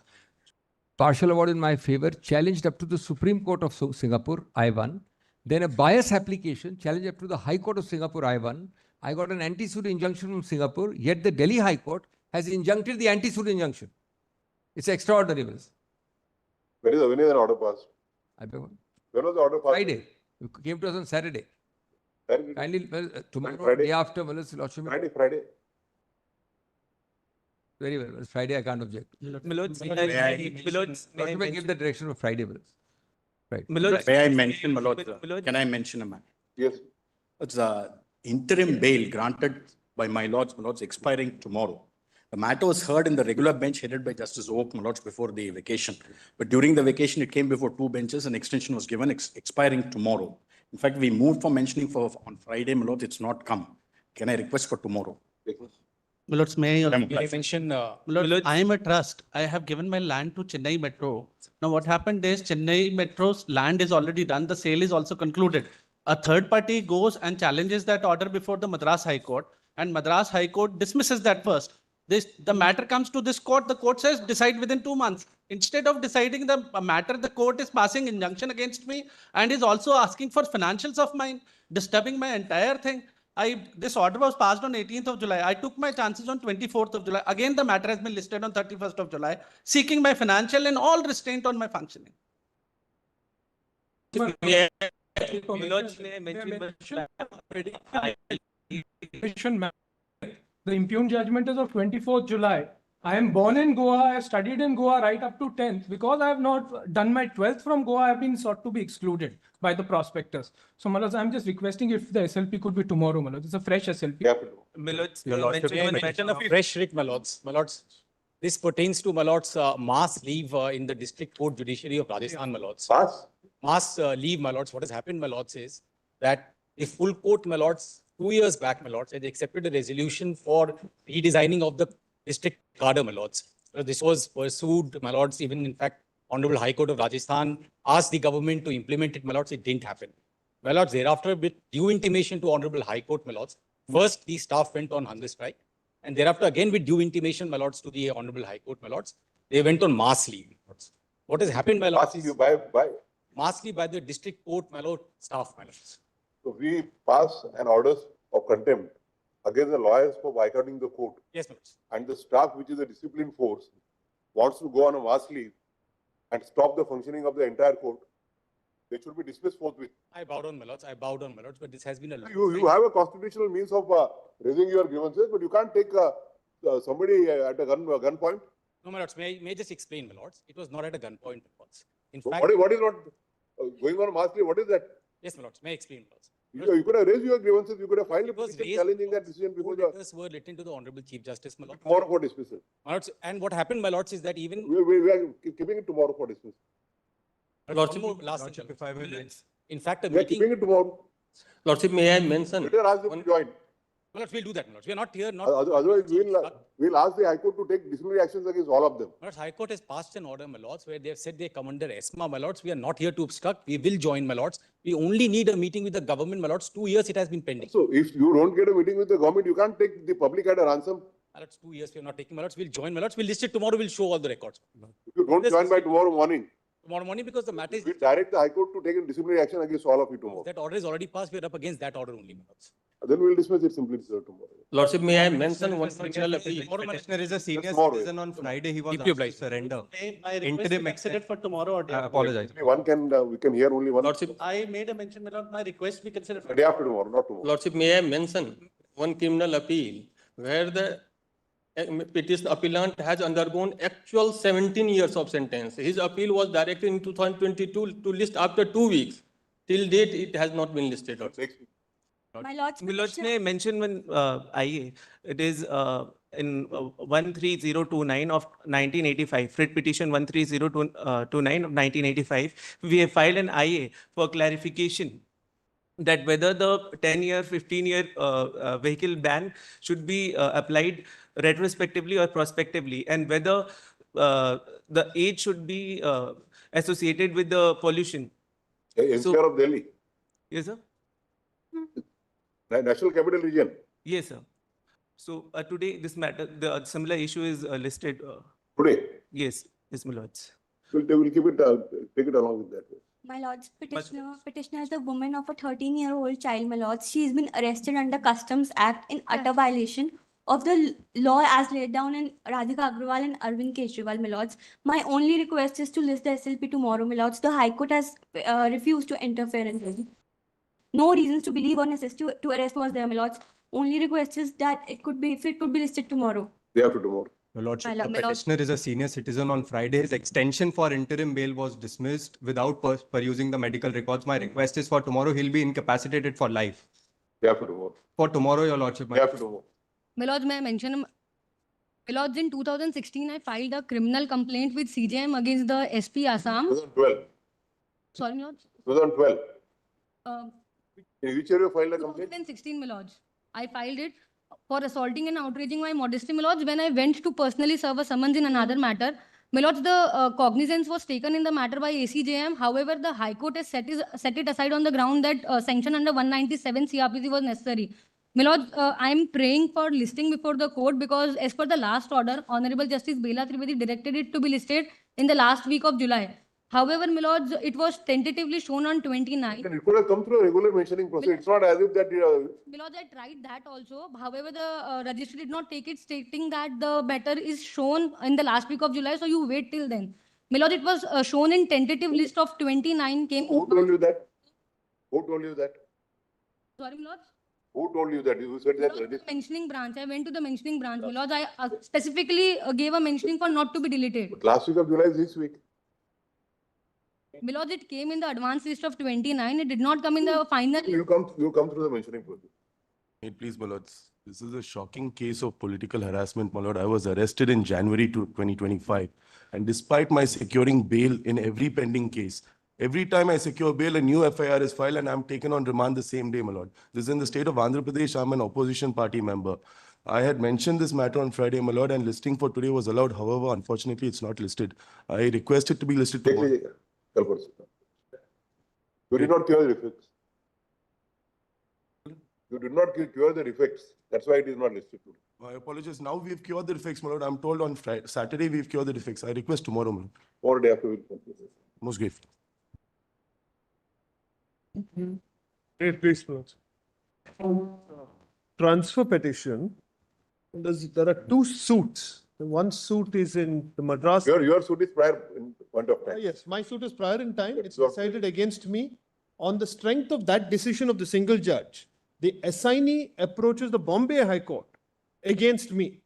partial award in my favor, challenged up to the Supreme Court of Singapore, I won. Then a bias application, challenged up to the High Court of Singapore, I won. I got an anti-suit injunction from Singapore, yet the Delhi High Court has injuncted the anti-suit injunction. It's extraordinary, my lords. When is the order passed? I beg pardon. When was the order passed? Friday. You came to us on Saturday. Saturday. Kindly, well, tomorrow, Friday. day after, my lords, lordship. Friday. Very well. Well, Friday, I can't object. Milords, Lordship, I give the direction of Friday, my lords. Right. May I mention, my lord, can I mention a matter? Yes. It's a interim bail granted by my lords, expiring tomorrow. The matter was heard in the regular bench headed by Justice Oak, my lords, before the vacation. But during the vacation, it came before two benches and extension was given, expiring tomorrow. In fact, we moved for mentioning on Friday, my lords, it's not come. Can I request for tomorrow? Milords, may I May I mention, Milords, I am a trust. I have given my land to Chennai Metro. Now what happened is Chennai Metro's land is already done. The sale is also concluded. A third party goes and challenges that order before the Madras High Court, and Madras High Court dismisses that first. The matter comes to this court. The court says decide within 2 months. Instead of deciding the matter, the court is passing injunction against me and is also asking for financials of mine, disturbing my entire thing. This order was passed on 18th of July. I took my chances on 24th of July. Again, the matter has been listed on 31st of July, seeking my financial and all restraint on my functioning. The impugned judgment is of 24th July. I am born in Goa. I have studied in Goa right up to 10th. Because I have not done my 12th from Goa, I have been sought to be excluded by the prospectors. So, my lords, I'm just requesting if the SLP could be tomorrow, my lords. It's a fresh SLP. Milords, Your Lordship, mention of fresh writ, my lords. My lords, this pertains to my lords mass leave in the district court judiciary of Rajasthan, my lords. Mass leave, my lords. What has happened, my lords, is that the full court, my lords, 2 years back, my lords, had accepted a resolution for redesigning of the district cadre, my lords. This was pursued, my lords, even in fact, Honorable High Court of Rajasthan asked the government to implement it, my lords. It didn't happen. My lords, thereafter, with due intimation to Honorable High Court, my lords, first the staff went on hunger strike, and thereafter again with due intimation, my lords, to the Honorable High Court, my lords, they went on mass leave, my lords. What has happened, my lords? Mass leave by? Mass leave by the district court, my lord, staff, my lords. So we pass an orders of contempt against the lawyers for boycotting the court. Yes, my lords. And the staff, which is a disciplined force, wants to go on a mass leave and stop the functioning of the entire court. They should be dismissed forthwith. I bow down, my lords. I bow down, my lords. But this has been a You have a constitutional means of raising your grievances, but you can't take somebody at a gunpoint. No, my lords. May I just explain, my lords? It was not at a gunpoint, my lords. In fact, What is not going on a mass leave? What is that? yes, my lords. May I explain, my lords? You could have raised your grievances. You could have filed a It was petition raised challenging that decision before the letters were written to the Honorable Chief Justice, my lords. tomorrow for dismissal. My lords, and what happened, my lords, is that even We are keeping it tomorrow for dismissal. Lordship, in fact, a We are meeting. keeping it tomorrow. Lordship, may I mention? Let us ask them to join. My lords, we'll do that, my lords. We are not here, not. Otherwise, we'll ask the High Court to take disciplinary actions against all of them. My lords, High Court has passed an order, my lords, where they have said they come under ESMA, my lords. We are not here to obstruct. We will join, my lords. We only need a meeting with the government, my lords. 2 years it has been pending. So if you don't get a meeting with the government, you can't take the public at a ransom. My lords, 2 years we are not taking, my lords. We'll join, my lords. We'll list it tomorrow. We'll show all the records. If you don't join by tomorrow morning, Tomorrow morning, because the matter is, we'll direct the High Court to take a disciplinary action against all of you tomorrow. that order is already passed. We are up against that order only, my lords. Then we'll dismiss it simply tomorrow. Lordship, may I mention one criminal appeal? Petitioner is a senior tomorrow. citizen. On Friday, he was Keep you asked to obliged. surrender. My Interim request is for tomorrow or day I after? apologize. One can, we can hear only one. Lordship, I made a mention, my lord. My request we consider. Day after tomorrow, not tomorrow. Lordship, may I mention one criminal appeal where the petitioner appellant has undergone actual 17 years of sentence. His appeal was directed in 2022 to list after 2 weeks. Till date, it has not been listed. Next week. My lords, Milords, may I mention one IA? It is in 13029 of 1985, Frit Petition 13029 of 1985. We have filed an IA for clarification that whether the 10-year, 15-year vehicle ban should be applied retrospectively or prospectively, and whether the age should be associated with the pollution. NCR of Delhi, Yes, sir? National Capital Region. Yes, sir. So today, this matter, the similar issue is listed. Today, Yes, my lords. we'll keep it, take it along with that. my lords, petitioner is the woman of a 13-year-old child, my lords. She has been arrested under Customs Act in utter violation of the law as laid down in Radhika Agrawal and Arvind Kejriwal, my lords. My only request is to list the SLP tomorrow, my lords. The High Court has refused to interfere in this. No reasons to believe or necessity to arrest was there, my lords. Only request is that it could be, if it could be listed tomorrow. Day after tomorrow. Your Lordship, My the lord. petitioner is a senior citizen. On Friday, his extension for interim bail was dismissed without perusing the medical records. My request is for tomorrow, he'll be incapacitated for life. Day after tomorrow. For tomorrow, Your Lordship. Day after tomorrow. My lords, may I mention, my lords, in 2016, I filed a criminal complaint with CJM against the SP Assam. 2012. Sorry, my lords. 2012. Uh, In which year you filed a complaint? 2016, my lords. I filed it for assaulting and outraging my modesty, my lords, when I went to personally serve a summons in another matter. My lords, the cognizance was taken in the matter by ACJM. However, the High Court has set it aside on the ground that sanction under 197 CRPC was necessary. My lords, I am praying for listing before the court because as per the last order, Honorable Justice Bela Trivedi directed it to be listed in the last week of July. However, my lords, it was tentatively shown on 29th. It could have come through a regular mentioning process. It's not as if that. My lords, I tried that also. However, the registry did not take it, stating that the matter is shown in the last week of July, so you wait till then. My lord, it was shown in tentative list of 29 came. Who told you that? Who told you that? Sorry, my lords. Who told you that? You said that. The mentioning branch. I went to the mentioning branch. My lords, I specifically gave a mentioning for not to be deleted. But last week of July is this week. My lords, it came in the advance list of 29. It did not come in the final. You come through the mentioning process. Please, my lords, this is a shocking case of political harassment, my lord. I was arrested in January 2025. And despite my securing bail in every pending case, every time I secure bail, a new FIR is filed and I'm taken on remand the same day, my lord. This is in the state of Andhra Pradesh. I'm an opposition party member. I had mentioned this matter on Friday, my lord, and listing for today was allowed. However, unfortunately, it's not listed. I request it to be listed tomorrow. You did not cure the effects. You did not cure the effects. That's why it is not listed today. I apologize. Now we've cured the defects, my lord. I'm told on Friday, Saturday we've cured the defects. I request tomorrow, my lord. Or day after we'll complete it. Most grateful. Please, transfer petition. There are two suits. One suit is in the Madras. Your suit is prior in point of time. Yes, my suit is prior in time. It's decided against me. On the strength of that decision of the single judge, the assignee approaches the Bombay High Court against me.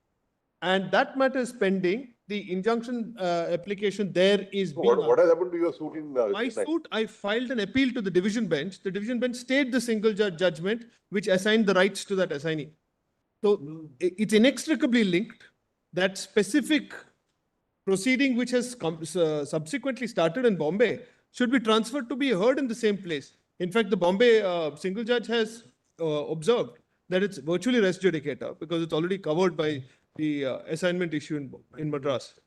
And that matter is pending. The injunction application there is being. What has happened to your suit in my suit? I filed an appeal to the division bench. The division bench stayed the single judge judgment, which assigned the rights to that assignee. So it's inextricably linked. That specific proceeding, which has subsequently started in Bombay, should be transferred to be heard in the same place. In fact, the Bombay single judge has observed that it's virtually res judicata because it's already covered by the assignment issue in Madras.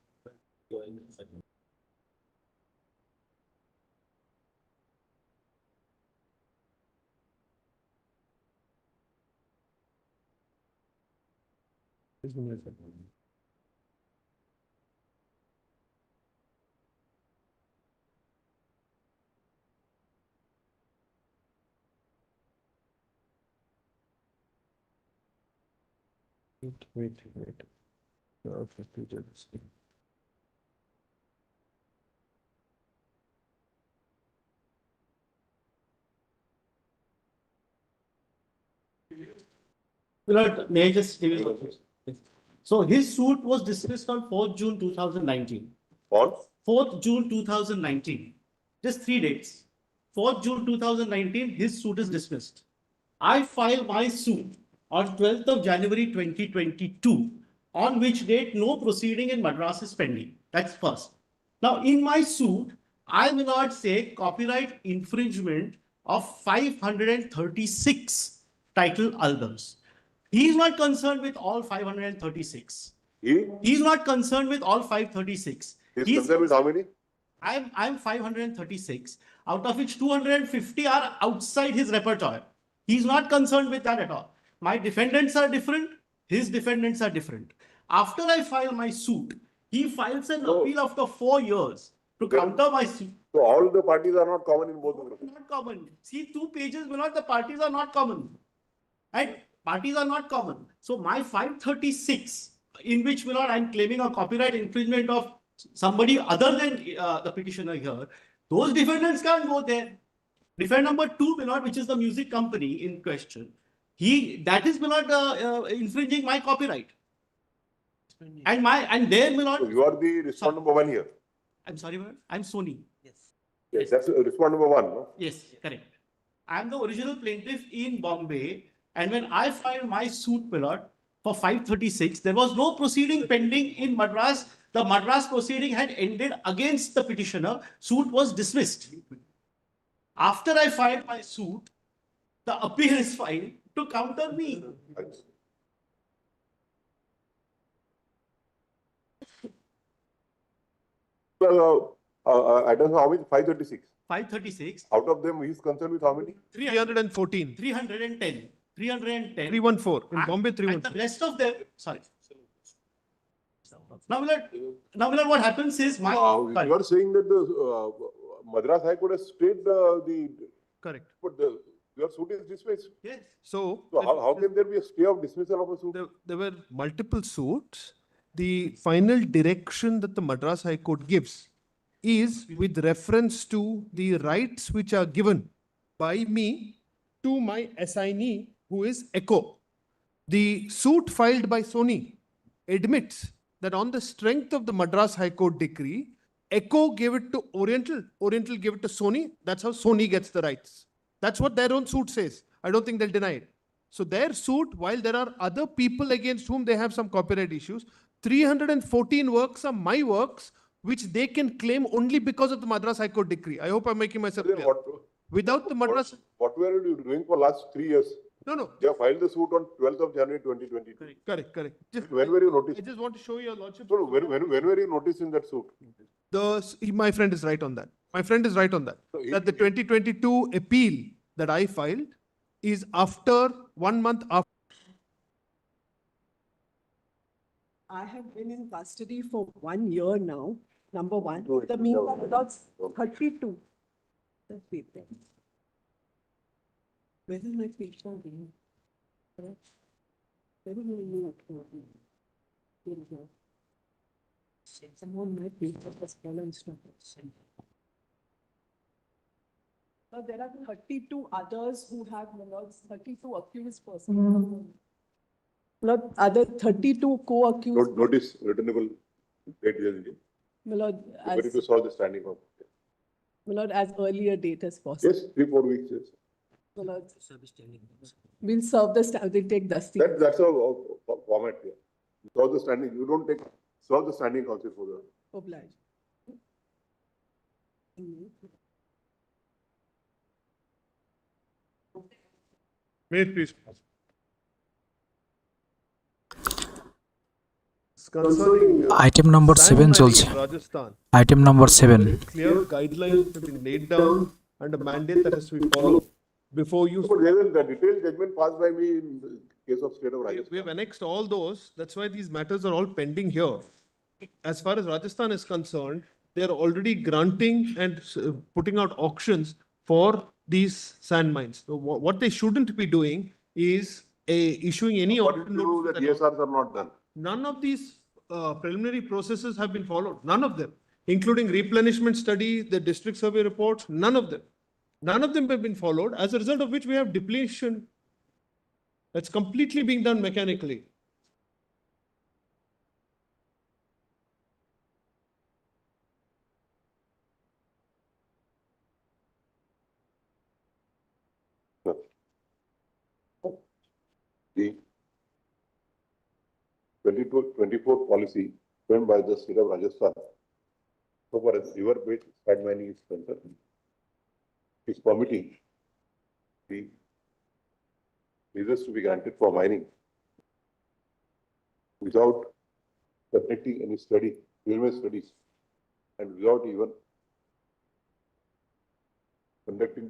Wait. Lord, may I just give you a question? So his suit was dismissed on 4th June 2019. On? 4th June 2019. Just 3 dates. 4th June 2019, his suit is dismissed. I filed my suit on 12th of January 2022, on which date no proceeding in Madras is pending. That's first. Now, in my suit, I will not say copyright infringement of 536 title albums. He is not concerned with all 536. He's not concerned with all 536. He's concerned with how many? I'm 536, out of which 250 are outside his repertoire. He's not concerned with that at all. My defendants are different. His defendants are different. After I file my suit, he files an appeal after 4 years to counter my suit. So all the parties are not common in both the groups. Not common. See, 2 pages, the parties are not common. And parties are not common. So my 536, in which, my lord, I'm claiming a copyright infringement of somebody other than the petitioner here, those defendants can't go there. Defendant number 2, my lord, which is the music company in question, that is, my lord, infringing my copyright. And there, my lord. So you are the respondent number 1 here. I'm sorry, my lord, I'm Sony. Yes, that's respondent number 1, no? Yes, correct. I am the original plaintiff in Bombay, and when I filed my suit, my lord, for 536, there was no proceeding pending in Madras. The Madras proceeding had ended against the petitioner. Suit was dismissed. After I filed my suit, the appeal is filed to counter me. Well, I don't know how many, 536. 536. Out of them, he is concerned with how many? 314. 310. 310. 314. In Bombay, And 314. the rest of them, sorry. Now, my lord, what happens is You are saying that the Madras High Court has stayed the. Correct. But your suit is dismissed. Yes. So how can there be a stay of dismissal of a suit? there were multiple suits. The final direction that the Madras High Court gives is with reference to the rights which are given by me to my assignee, who is ECHO. The suit filed by Sony admits that on the strength of the Madras High Court decree, ECHO gave it to Oriental, Oriental gave it to Sony. That's how Sony gets the rights. That's what their own suit says. I don't think they'll deny it. So their suit, while there are other people against whom they have some copyright issues, 314 works are my works, which they can claim only because of the Madras High Court decree. I hope I'm making myself clear. Without the Madras... What were you doing for last 3 years? No. They have filed the suit on 12th of January 2022. Correct. When were you noticed? I just want to show your lordship. So when were you noticed in that suit? My friend is right on that. That the 2022 appeal that I filed is after 1 month after. I have been in custody for 1 year now, number one. The meanwhile, about 32. That's it then. Where is my paper? Where is my note? Here we go. Someone my paper has fallen stuff. There are 32 others who have, 32 accused persons. Not other 32 co-accused. Notice returnable date, Judge. My lord, Ready to solve the standing of. my lord, as early a date as possible. Yes, 3-4 weeks, yes. My lord, we'll serve the, they take dusty. That's a format here. Solve the standing, you don't take, solve the standing counsel for the. Obliged. May it please. Item number 7 চলছে. Item number 7. Clear guidelines have been laid down and a mandate that has to be followed before you. There is the detailed judgment passed by me in the case of state of Rajasthan. We have annexed all those. That's why these matters are all pending here. As far as Rajasthan is concerned, they are already granting and putting out auctions for these sand mines. So what they shouldn't be doing is issuing any auction notice. The DSRs are not done. None of these preliminary processes have been followed. None of them, including replenishment study, the district survey reports, none of them. None of them have been followed, as a result of which we have depletion that's completely being done mechanically. The 24 policy framed by the state of Rajasthan, so far as river-based sand mining is concerned, is permitting the leases to be granted for mining without conducting any study, preliminary studies, and without even conducting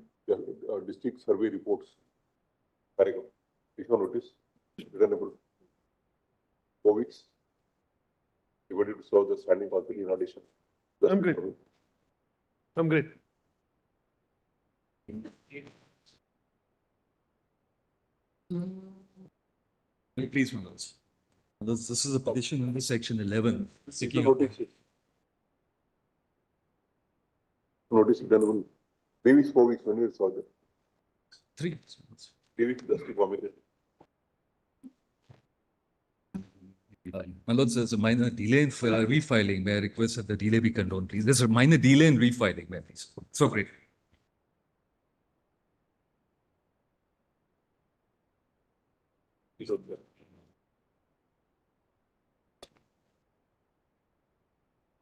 district survey reports. Paragraph. Issue notice, returnable 4 weeks. Everybody to serve the standing counsel in addition. I'm great. I'm great. Please, my lords. This is a petition under section 11. seeking- Notice it done 3 weeks, 4 weeks, when you saw that. 3 weeks. 3 weeks, just to commit. My lords, there's a minor delay in refiling. May I request that the delay be condoned, please? There's a minor delay in refiling, may I please? So great.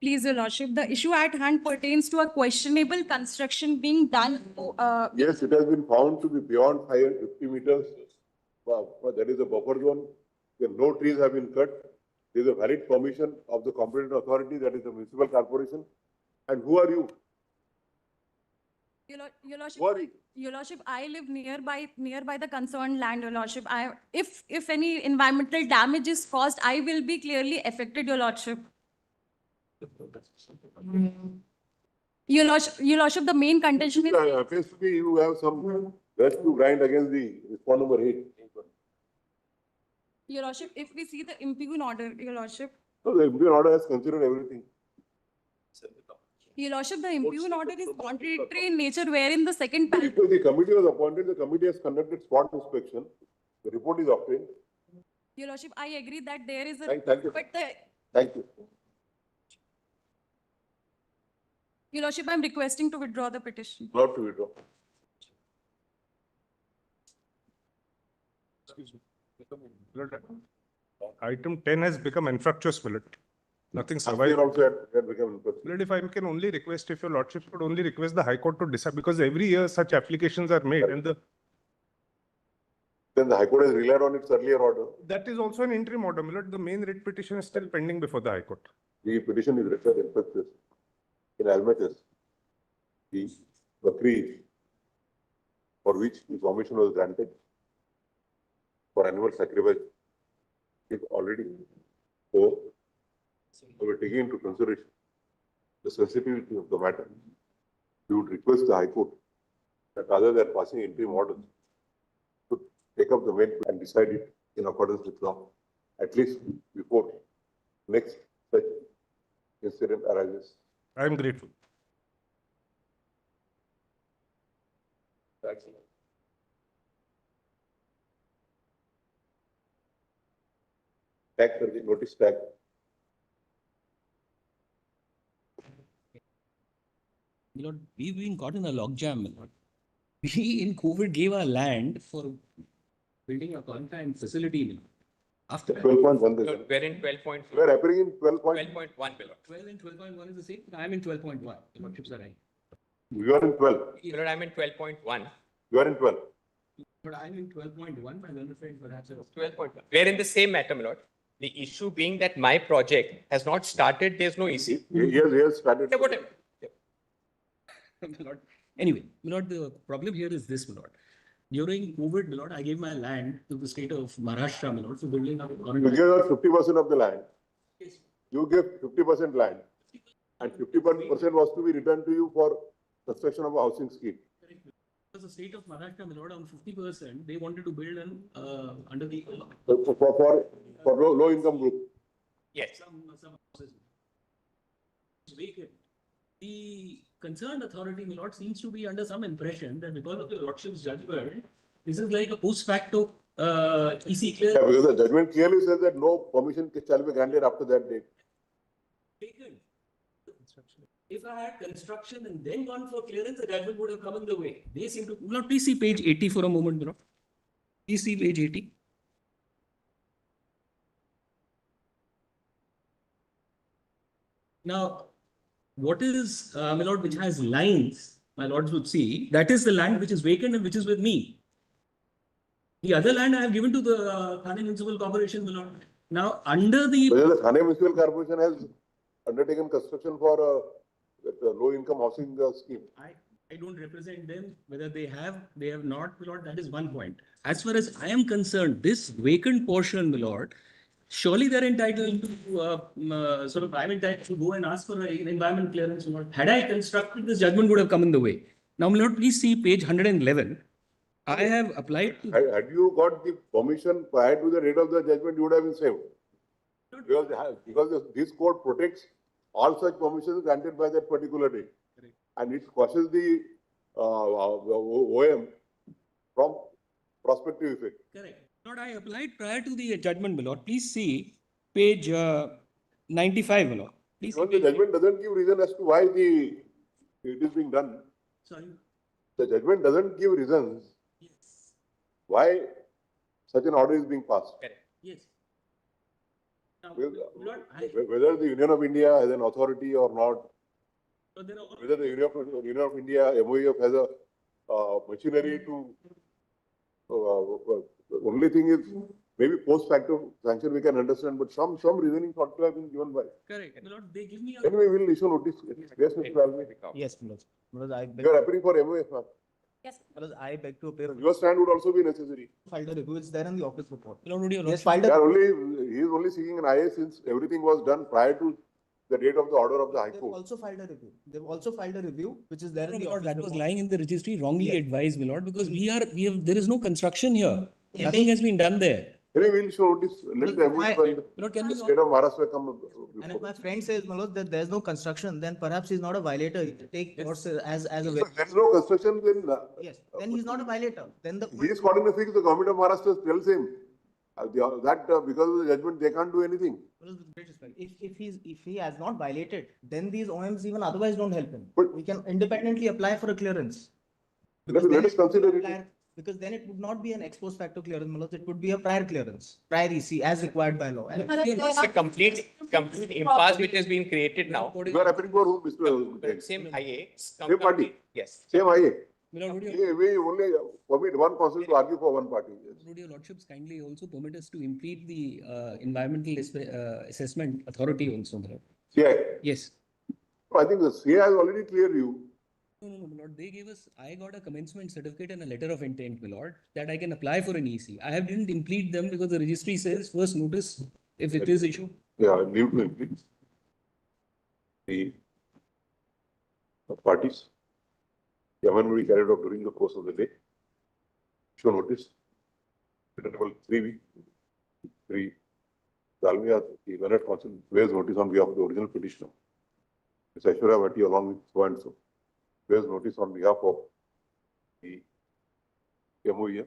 Please, Your Lordship, the issue at hand pertains to a questionable construction being done. Yes, it has been found to be beyond 550 meters. That is a buffer zone. There no trees have been cut. There is a valid permission of the competent authority, that is the municipal corporation. And who are you? Your Lordship, Who are you? Your Lordship, I live nearby the concerned land, Your Lordship. If any environmental damage is caused, I will be clearly affected, Your Lordship. Your Lordship, the main contention is. Appears to be you have some rest to grind against the respond number 8. Your Lordship, if we see the impugned order, Your Lordship. No, the impugned order has considered everything. Your Lordship, the impugned order is contradictory in nature, wherein the second Because the committee was appointed, the committee has conducted spot inspection. The report is obtained. Your Lordship, I agree that there is a. Thank you. But the. Thank you. Your Lordship, I'm requesting to withdraw the petition. Not to withdraw. Excuse me. Item 10 has become infructuous, my lord. Nothing survived. Also had become Lord, if I can only request, if your lordship could only request the High Court to decide, because every year such applications are made and Then the High Court has relied on its earlier order. that is also an interim order, my lord. The main writ petition is still pending before the High Court. The petition is written infructuous in as much as the Bakri for which the permission was granted for animal sacrifice is already over. So we're taking into consideration the sensitivity of the matter. We would request the High Court that rather than passing interim orders, to take up the main and decide it in accordance with law, at least before next such incident arises. I am grateful. That's tag for the notice tag. Lord, we've been caught in a logjam, Lord. We in COVID gave our land for building a quarantine facility. After 12.1. we're in 12.4. We're appearing in 12.1. 12 and 12.1 is the same. I'm in 12.1. The lordships are right. You are in 12. Lord, I'm in 12.1. You are in 12. But I'm in 12.1. My learned friend perhaps. 12.1. We're in the same matter, my lord. The issue being that my project has not started, there's no issue. Yes, started. Yeah, whatever. Lord. Anyway, Lord, the problem here is this, Lord. During COVID, Lord, I gave my land to the state of Maharashtra, Lord, for building up a You quarantine. gave us 50% of the land. You gave 50% land. And 50% was to be returned to you for construction of a housing scheme. Because the state of Maharashtra, Lord, on 50%, they wanted to build an under the For low income group. Yes. Some houses. It's vacant. The concerned authority, my lord, seems to be under some impression that because of the lordship's judgment, this is like a post facto EC clear. Yeah, because the judgment clearly says that no permission shall be granted after that date. Vacant. If I had construction and then gone for clearance, the judgment would have come in the way. They seem to. Lord, please see page 80 for a moment, Lord. Please see page 80. Now, what is, my lord, which has lines, my lords would see, that is the land which is vacant and which is with me. The other land I have given to the Thane Municipal Corporation, my lord. Now, under the. Whether the Thane Municipal Corporation has undertaken construction for a low income housing scheme. I don't represent them, whether they have not, my lord, that is one point. As far as I am concerned, this vacant portion, my lord, surely they're entitled to, I'm entitled to go and ask for an environment clearance. Had I constructed, this judgment would have come in the way. Now, my lord, please see page 111. I have applied to. Had you got the permission prior to the date of the judgment, you would have been saved. Because this court protects all such permissions granted by that particular date. And it causes the OM from prospective effect. Correct. Lord, I applied prior to the judgment, my lord. Please see page 95, my lord. Please Even the judgment doesn't give reason as to why it is being done. Sorry. The judgment doesn't give reasons why such an order is being passed. Correct. Yes. Now, Whether the Union of India has an authority or not, whether the Union of India, MOEF has a machinery to, the only thing is maybe post facto sanction we can understand, but some reasoning ought to have been given by. correct. My lord, they give me a. Anyway, we will issue notice. Yes, Mr. Almi. Yes, Manoj, You are appealing for MOEF, ma'am. Yes, I beg to appear. Your stand would also be necessary. Filed a review, it's there in the office report. Yes, filed he is only seeking an IA since everything was done prior to the date of the order of the High They've Court. also filed a review. They've also filed a review, which is there in the Lord, office that was report. lying in the registry, wrongly advised, my lord, because there is no construction here. Nothing has been done there. Anyway, we will show notice. Let the MOEF and the state of Maharashtra come. And if my friend says, Manoj, that there's no construction, then perhaps he's not a violator. Take yours as a If there is no construction, then yes, then he's not a violator. Then the he is caught in a fix. The government of Maharashtra tells him that because of the judgment they can't do anything. with great respect, if he has not violated, then these OMs even otherwise don't help him. But we can independently apply for a clearance. Let us consider it. Because then it would not be an ex post facto clearance, Manoj, it would be a prior clearance, prior EC as required by law. And It's a complete impasse which has been created now. You are appealing for whom, Mr. Same IA. Same party? Yes. Same IA? My lord, We only permit one council to argue for one party. would your lordships kindly also permit us to impede the environmental assessment authority also, my lord? CI? Yes. I think the CI has already cleared you. No, my lord. They gave us, I got a commencement certificate and a letter of intent, my lord, that I can apply for an EC. I didn't impede them because the registry says first notice if it is issued. Yeah, leave to impede the parties. The amendment will be carried out during the course of the day. Show notice. Returnable 3 weeks. 3. Dalmia, the Leonard Council, bears notice on behalf of the original petitioner. Ms. Aishwarya Bhatti along with so and so. Bears notice on behalf of the MOEF.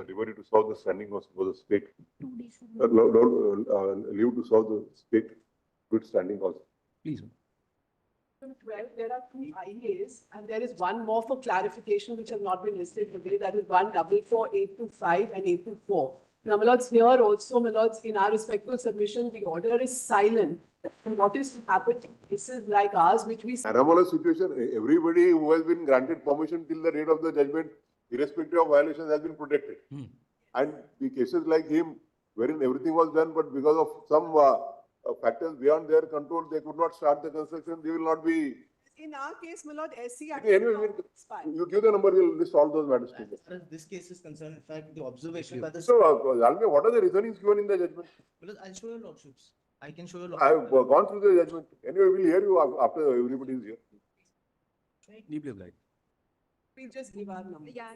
Liberty to solve the standing was the state. Leave to solve the state good standing also. Please. 12, there are 2 IAs and there is one more for clarification which has not been listed today. That is 144,825 and 824. Now, my lords, here also, my lords, in our respectful submission, the order is silent. And what is to happen in cases like ours, which we... Anomalous situation, everybody who has been granted permission till the date of the judgment, irrespective of violations, has been protected. And the cases like him, wherein everything was done, but because of some factors beyond their control, they could not start the construction, they will not be... In our case, my lord, SC... Anyway, you give the number, we'll list all those matters. as far as this case is concerned, in fact, the observation by the... So, Alme, what are the reasonings given in the judgment? I'll show you lordships. I can show you I lordships. have gone through the judgment. Anyway, we'll hear you after everybody is here. Deeply obliged. We'll just give our number. Yeah.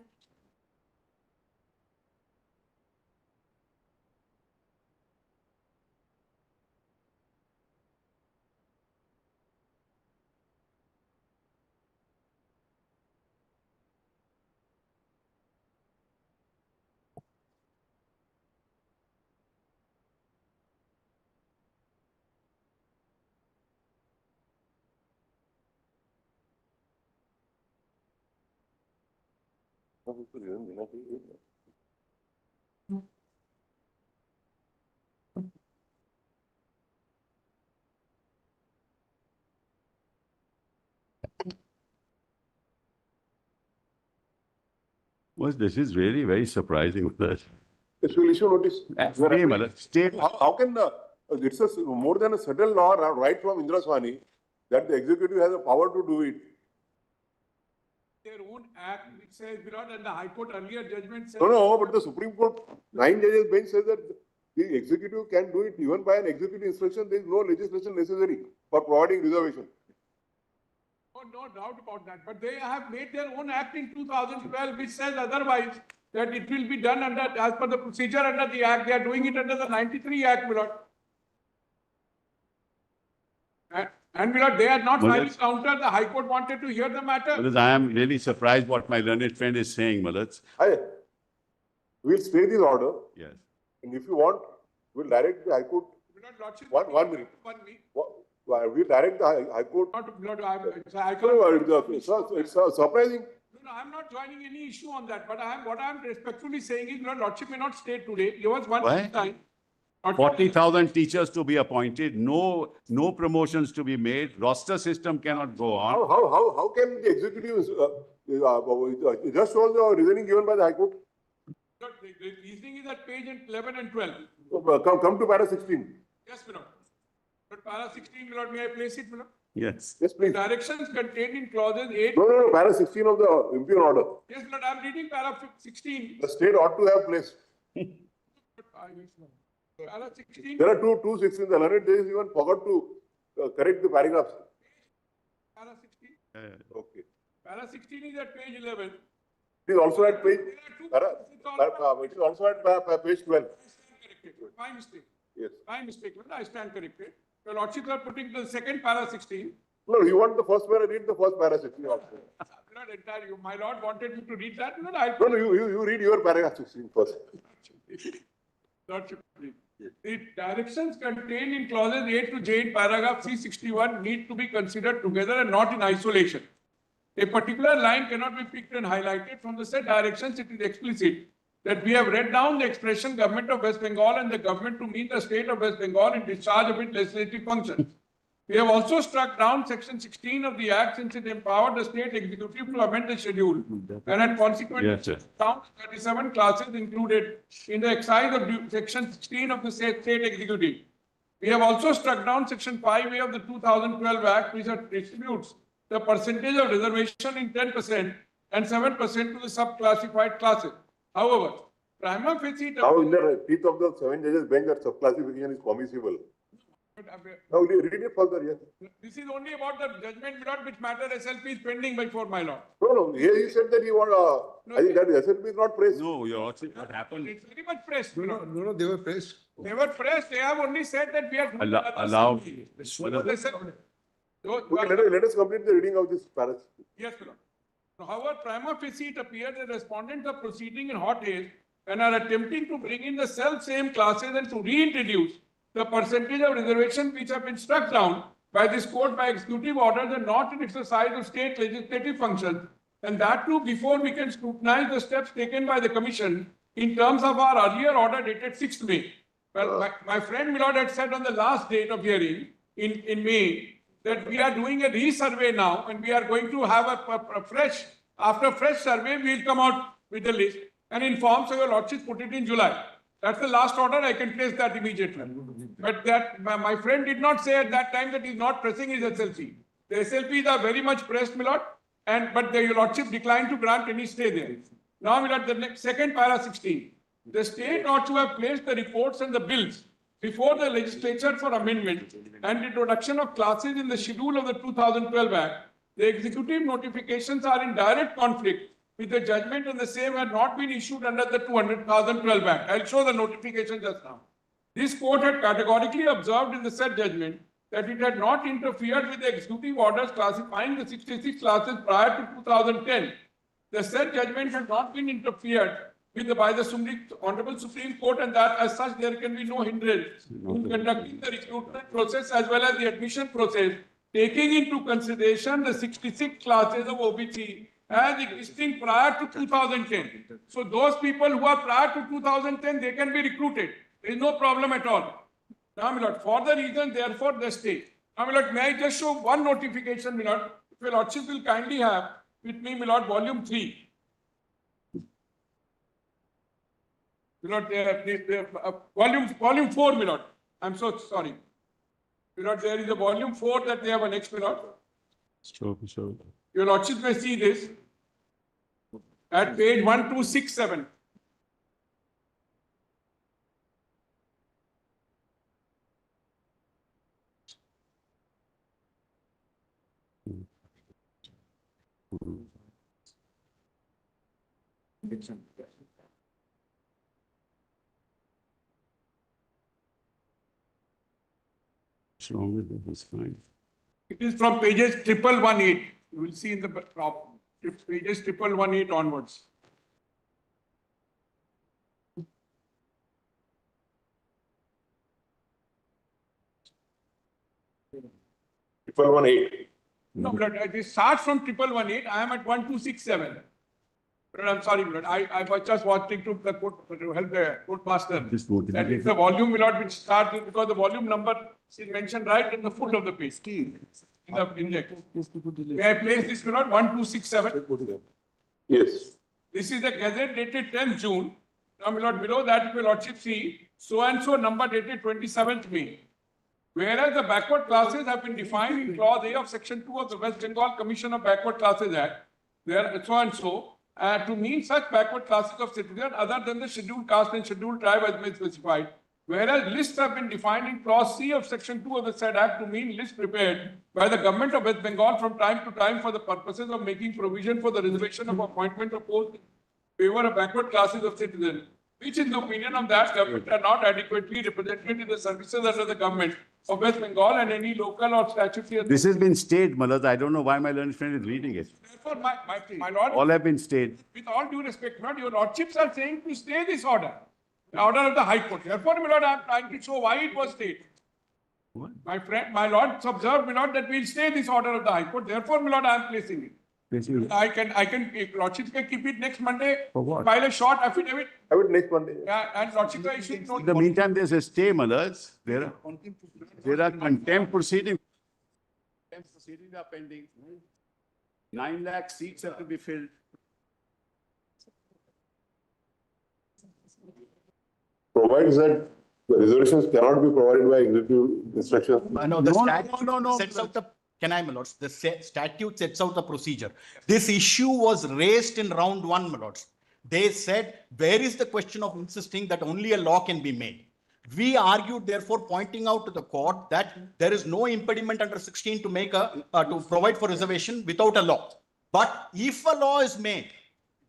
Well, this is really very surprising with us. Yes, we'll issue notice. State. How can it's more than a settled law right from Indra Swani that the executive has the power to do it. Their own act which says, Virat, and the High Court earlier judgment says. No, but the Supreme Court 9 judges bench says that the executive can do it even by an executive instruction. There is no legislation necessary for providing reservation. Or no doubt about that. But they have made their own act in 2012, which says otherwise, that it will be done under, as per the procedure under the act. They are doing it under the 93 Act, my lord. And my lord, they are not Well, filing that's- counter. The High Court wanted to hear the matter. Malad, I am really surprised what my learned friend is saying, Malad. We'll stay this order. Yes. And if you want, we'll direct the High Court. One minute. We'll direct the High Court. It's surprising. No, I'm not joining any issue on that. But what I'm respectfully saying is, Lord Lordship may not stay today. Give us one Why? time. 40,000 teachers to be appointed, no promotions to be made, roster system cannot go on. How can the executive just show the reasoning given by the High Court? The reasoning is at page 11 and 12. Come to para 16. Yes, my lord. But para 16, my lord, may I place it, my lord? Yes. Yes, please. Directions contained in clauses 8. No, para 16 of the imperial order. Yes, my lord, I'm reading para 16. The state ought to have place. Para 16. There are two 16. The learned days even forgot to correct the paragraphs. Para 16. Okay. Para 16 is at page 11. It is also at page. It is also at page 12. My mistake. Yes. My mistake. I stand corrected. Your lordship are putting the second para 16. No, you want the first para, read the first para 16 also. Not entirely. My lord wanted you to read that. No, you read your paragraph 16 first. Lordship, please. The directions contained in clauses 8 to J in paragraph C61 need to be considered together and not in isolation. A particular line cannot be picked and highlighted. From the said directions, it is explicit that we have read down the expression Government of West Bengal and the government to mean the state of West Bengal in discharge of its legislative functions. We have also struck down section 16 of the Act since it empowered the state executive to amend the schedule and had consequently down 37 classes included in the exercise of section 16 of the state executive. We have also struck down section 5A of the 2012 Act, which distributes the percentage of reservation in 10% and 7% to the subclassified classes. However, prima facie... Now, in the teeth of the 7 judges bench, that subclassification is permissible. Now, read it further, yes. This is only about the judgment, my lord, which matter SLP is pending before my lord. No, here he said that he want, I think that SLP is not pressed. No, your lordship, what happened? It's very much pressed. No, they were pressed. They were pressed. They have only said that we are... Allow... Okay, let us complete the reading of this paragraph. Yes, my lord. However, prima facie it appears that respondents are proceeding in hot haste and are attempting to bring in the self-same classes and to reintroduce the percentage of reservation which have been struck down by this court by executive orders and not in exercise of state legislative functions, and that too before we can scrutinize the steps taken by the commission in terms of our earlier order dated 6th May. Well, my friend Milord had said on the last date of hearing in May that we are doing a resurvey now and we are going to have after fresh survey, we will come out with the list and inform, so your lordship put it in July. That's the last order. I can place that immediately. But that my friend did not say at that time that he's not pressing his SLP. The SLPs are very much pressed, my lord, but your lordship declined to grant any stay there. Now, my lord, the second para 16. The state ought to have placed the reports and the bills before the legislature for amendment and introduction of classes in the schedule of the 2012 Act. The executive notifications are in direct conflict with the judgment and the same had not been issued under the 2012 Act. I'll show the notification just now. This court had categorically observed in the said judgment that it had not interfered with the executive orders classifying the 66 classes prior to 2010. The said judgment had not been interfered with by the Honorable Supreme Court, and that as such there can be no hindrance in conducting the recruitment process as well as the admission process, taking into consideration the 66 classes of OBC as existing prior to 2010. So those people who are prior to 2010, they can be recruited. There is no problem at all. Now, my lord, for the reason, therefore, the state. Now, my lord, may I just show one notification, my lord? If your lordship will kindly have with me, my lord, volume 3. My lord, volume 4, my lord. I'm so sorry. My lord, there is a volume 4 that they have annexed, my lord. Sure. Your lordship may see this at page 1267. What's wrong with this? Fine. It is from pages 1118. You will see in the top, pages 1118 onwards. Triple 118. No, but it starts from 1118. I am at 1267. But I'm sorry, but I was just wanting to the court to help the court master. That is the volume will not be started because the volume number is mentioned right in the foot of the page. In the index. May I place this not 1267? Yes. This is the gazette dated 10th June. Now, my lord, below that, your lordship see so and so number dated 27th May. Whereas the backward classes have been defined in clause A of section 2 of the West Bengal Commission of Backward Classes Act, where so and so, to mean such backward classes of citizens other than the scheduled caste and scheduled tribe as may specified. Whereas lists have been defined in clause C of section 2 of the said act to mean lists prepared by the government of West Bengal from time to time for the purposes of making provision for the reservation of appointment of posts in favor of backward classes of citizens, which in the opinion of that government are not adequately represented in the services under the government of West Bengal and any local or statutory. This has been stayed, Malad. I don't know why my learned friend is reading it. Therefore, my lord, All have been stayed. with all due respect, my lord, your lordships are saying to stay this order, the order of the High Court. Therefore, my lord, I am trying to show why it was stayed. What? My friend, my lord, observe, my lord, that we'll stay this order of the High Court. Therefore, my lord, I am placing it. I can, lordships can keep it next Monday. For what? File a short affidavit. Have it next Monday. Yeah, and lordships are issuing In note. the meantime, there's a stay, Malad. There are contempt proceedings. Contempt proceedings are pending. 9 lakh seats have to be filled. Provides that the reservations cannot be provided by executive instruction. No, the No, statute no, no. sets out the, can I, my lords? The statute sets out the procedure. This issue was raised in round one, my lords. They said, where is the question of insisting that only a law can be made? We argued, therefore, pointing out to the court that there is no impediment under 16 to make to provide for reservation without a law. But if a law is made,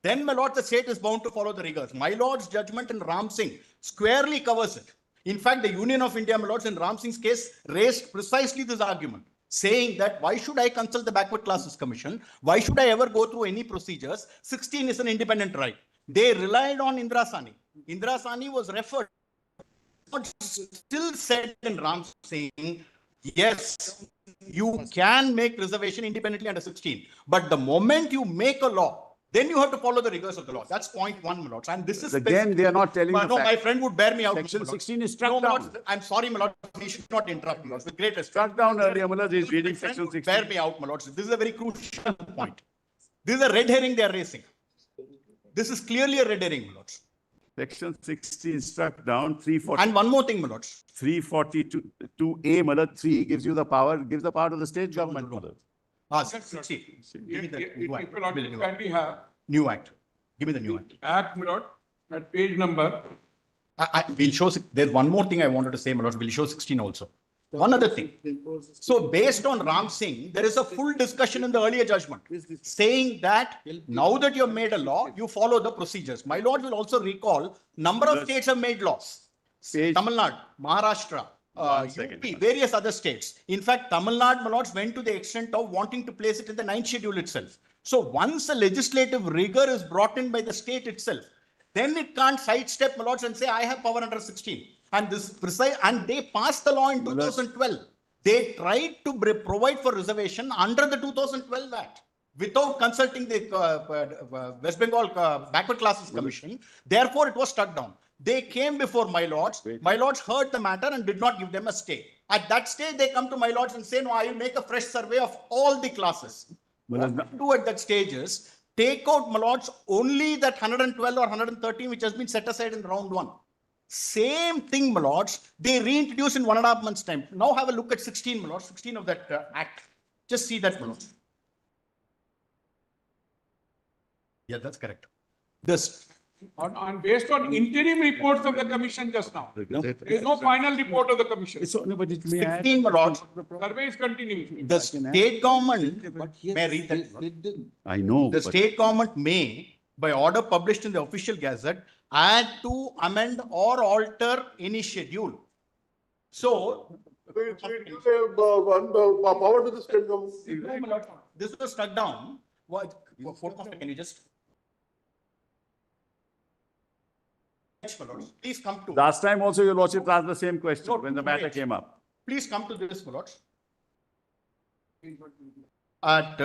then, my lord, the state is bound to follow the rigors. My lord's judgment in Ram Singh squarely covers it. In fact, the Union of India, my lords, in Ram Singh's case, raised precisely this argument, saying that why should I consult the Backward Classes Commission? Why should I ever go through any procedures? 16 is an independent right. They relied on Indira Sani. Indira Sani was referred, still said in Ram Singh, yes, you can make reservation independently under 16. But the moment you make a law, then you have to follow the rigors of the law. That's point one, my lords. And this is Again, they are not telling the no, fact. my friend would bear me out. Section my lords. 16 is struck No, my down. lords, I'm sorry, my lord. We should not interrupt, my lords. With great respect. Struck down earlier, Malad is reading My friend section would 16. bear me out, my lords. This is a very crucial point. This is a red herring they are raising. This is clearly a red herring, my lords. Section 16 struck down, 340. And one more thing, my lords. 342A, Malad, 3 gives you the power, gives the power to the state government, Malad. See. Give me the If new act. your lordship kindly have New act. Give me the new act. act, my lord, at page number. We'll show, there's one more thing I wanted to say, my lords. We'll show 16 also. One other thing. So based on Ram Singh, there is a full discussion in the earlier judgment saying that now that you have made a law, you follow the procedures. My lord will also recall number of states have made laws. Tamil Nadu, Maharashtra, UP, various other states. In fact, Tamil Nadu, my lords, went to the extent of wanting to place it in the 9th schedule itself. So once a legislative rigor is brought in by the state itself, then it can't sidestep, my lords, and say, I have power under 16. And this precise, and they passed the law in 2012. They tried to provide for reservation under the 2012 Act without consulting the West Bengal Backward Classes Commission. Therefore, it was struck down. They came before my lords. My lords heard the matter and did not give them a stay. At that stage, they come to my lords and say, no, I will make a fresh survey of all the classes. What do at that stage is take out, my lords, only that 112 or 113 which has been set aside in round one. Same thing, my lords, they reintroduce in 1.5 months' time. Now have a look at 16, my lords, 16 of that act. Just see that, my lords. Yeah, that's correct. This. Based on interim reports of the commission just now. There is no final report of the commission. 16, my lords. Survey is continuing. The state government may read that. I know. The state government may by order published in the official gazette, add to, amend or alter any schedule. So, It gives a power to the state government. this was struck down. What, can you just? Please come to. Last time also your lordship asked the same question when the matter came up. Please come to this, my lords. At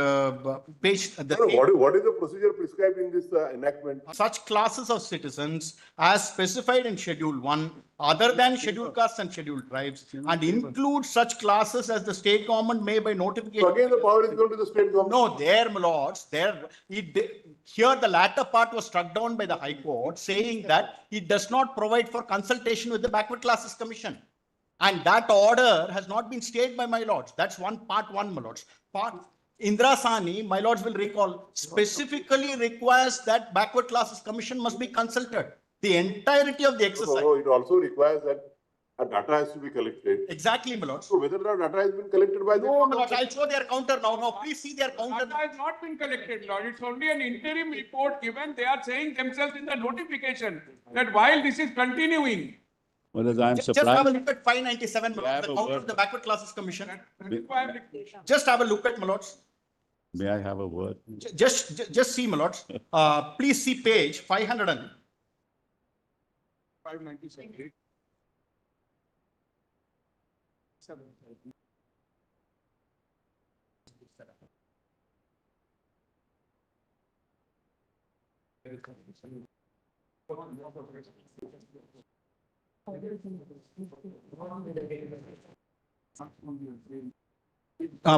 page. What is the procedure prescribed in this enactment? Such classes of citizens as specified in Schedule 1, other than scheduled castes and scheduled tribes, and include such classes as the state government may by notification. So again, the power is given to the state government. No, there, my lords, here the latter part was struck down by the High Court, saying that it does not provide for consultation with the Backward Classes Commission. And that order has not been stayed by my lords. That's part one, my lords. Indra Sani, my lords will recall, specifically requires that Backward Classes Commission must be consulted. The entirety of the exercise. No, it also requires that a data has to be collected. Exactly, my lords. So whether the data has been collected by No, my lords, I'll show their counter now. Now, please see their counter. Data has not been collected, Lord. It's only an interim report given. They are saying themselves in the notification that while this is continuing. Well, as I am Just surprised. have a look at 597, my lords, the counter of the Backward Classes Commission. Just have a look at, my lords. May I have a word? Just see, my lords. Please see page 500 and 597.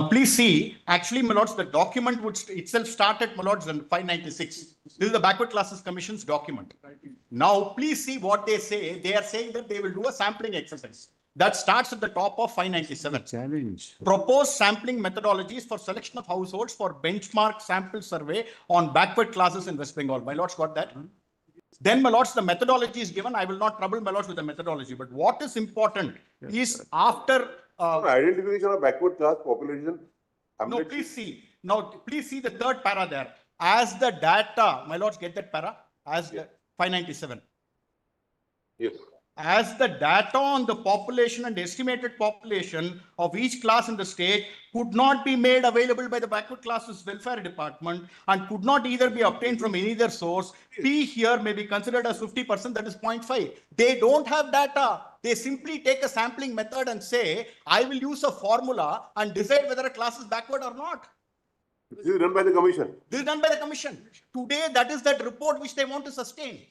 Please see, actually, my lords, the document would itself start at, my lords, in 596. This is the Backward Classes Commission's document. Now, please see what they say. They are saying that they will do a sampling exercise. That starts at the top of 597. Challenge. Propose sampling methodologies for selection of households for benchmark sample survey on backward classes in West Bengal. My lords got that? Then, my lords, the methodology is given. I will not trouble my lords with the methodology. But what is important is after... identification of backward class population. No, please see. Now, please see the third para there. As the data, my lords, get that para? As the 597. Yes. As the data on the population and estimated population of each class in the state could not be made available by the Backward Classes Welfare Department and could not either be obtained from any other source, P here may be considered as 50%, that is 0.5. They don't have data. They simply take a sampling method and say, I will use a formula and decide whether a class is backward or not. This is done by the commission. This is done by the commission. Today, that is that report which they want to sustain.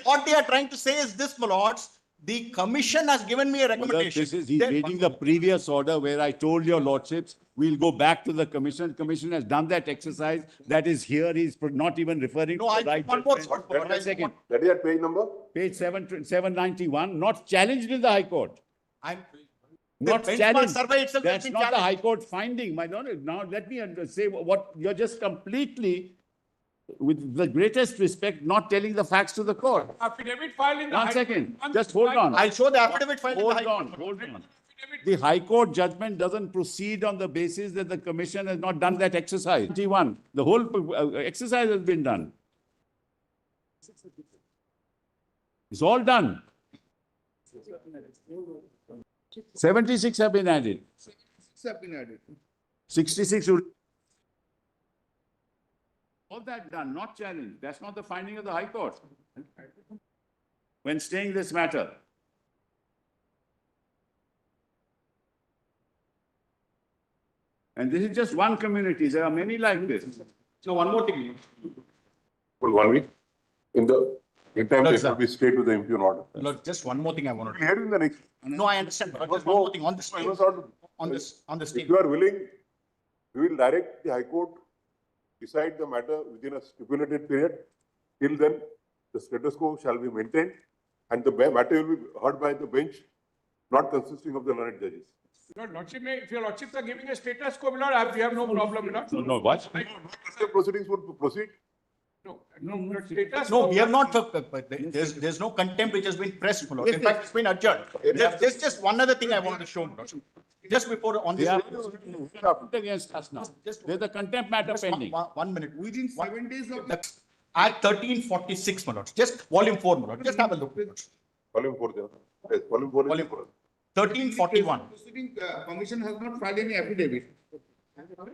What they are trying to say is this, my lords, the commission has given me a recommendation. He's reading the previous order where I told your lordships, we'll go back to the commission. Commission has done that exercise. That is here. He's not even referring No, to I the right. one more. Wait a second. That is at page number? Page 791, not challenged in the High Court. I'm Not benchmark challenged. survey itself has That's been not the challenged. High Court finding, my lord. Now let me say what you're just completely, with the greatest respect, not telling the facts to the court. Affidavit filed in the. One second, just hold on. I'll show the affidavit filed in the High Court. Hold on. The High Court judgment doesn't proceed on the basis that the commission has not done that exercise. The whole exercise has been done. It's all done. 76 have been added. 66 would. All that done, not challenged. That's not the finding of the High Court when staying this matter. And this is just one community. There are many like this. So one more thing. For 1 week. In the time, No, they sir. should be stayed with the impugn order. Look, just one more thing I want to. Here in the next. No, I understand, but just one more thing on this. On this If thing. you are willing, we will direct the High Court, decide the matter within a stipulated period. Till then, the status quo shall be maintained and the matter will be heard by the bench, not consisting of the learned judges. Your lordship if your lordships are giving a status quo, my lord, we have no problem, my lord. No, what? The proceedings would proceed. No, status No, quo. we are not, there's no contempt which has been pressed, my lord. In fact, it's been adjourned. There's just one other thing I wanted to show, my lord. Just before, on They this. are against us now. There's a contempt matter Just pending. 1 minute. Within 7 days of the at 1346, my lords. Just volume 4, my lord. Just have a look. Volume 4, yes, volume 4. Volume 4. 1341. Proceeding commission has not filed any affidavit.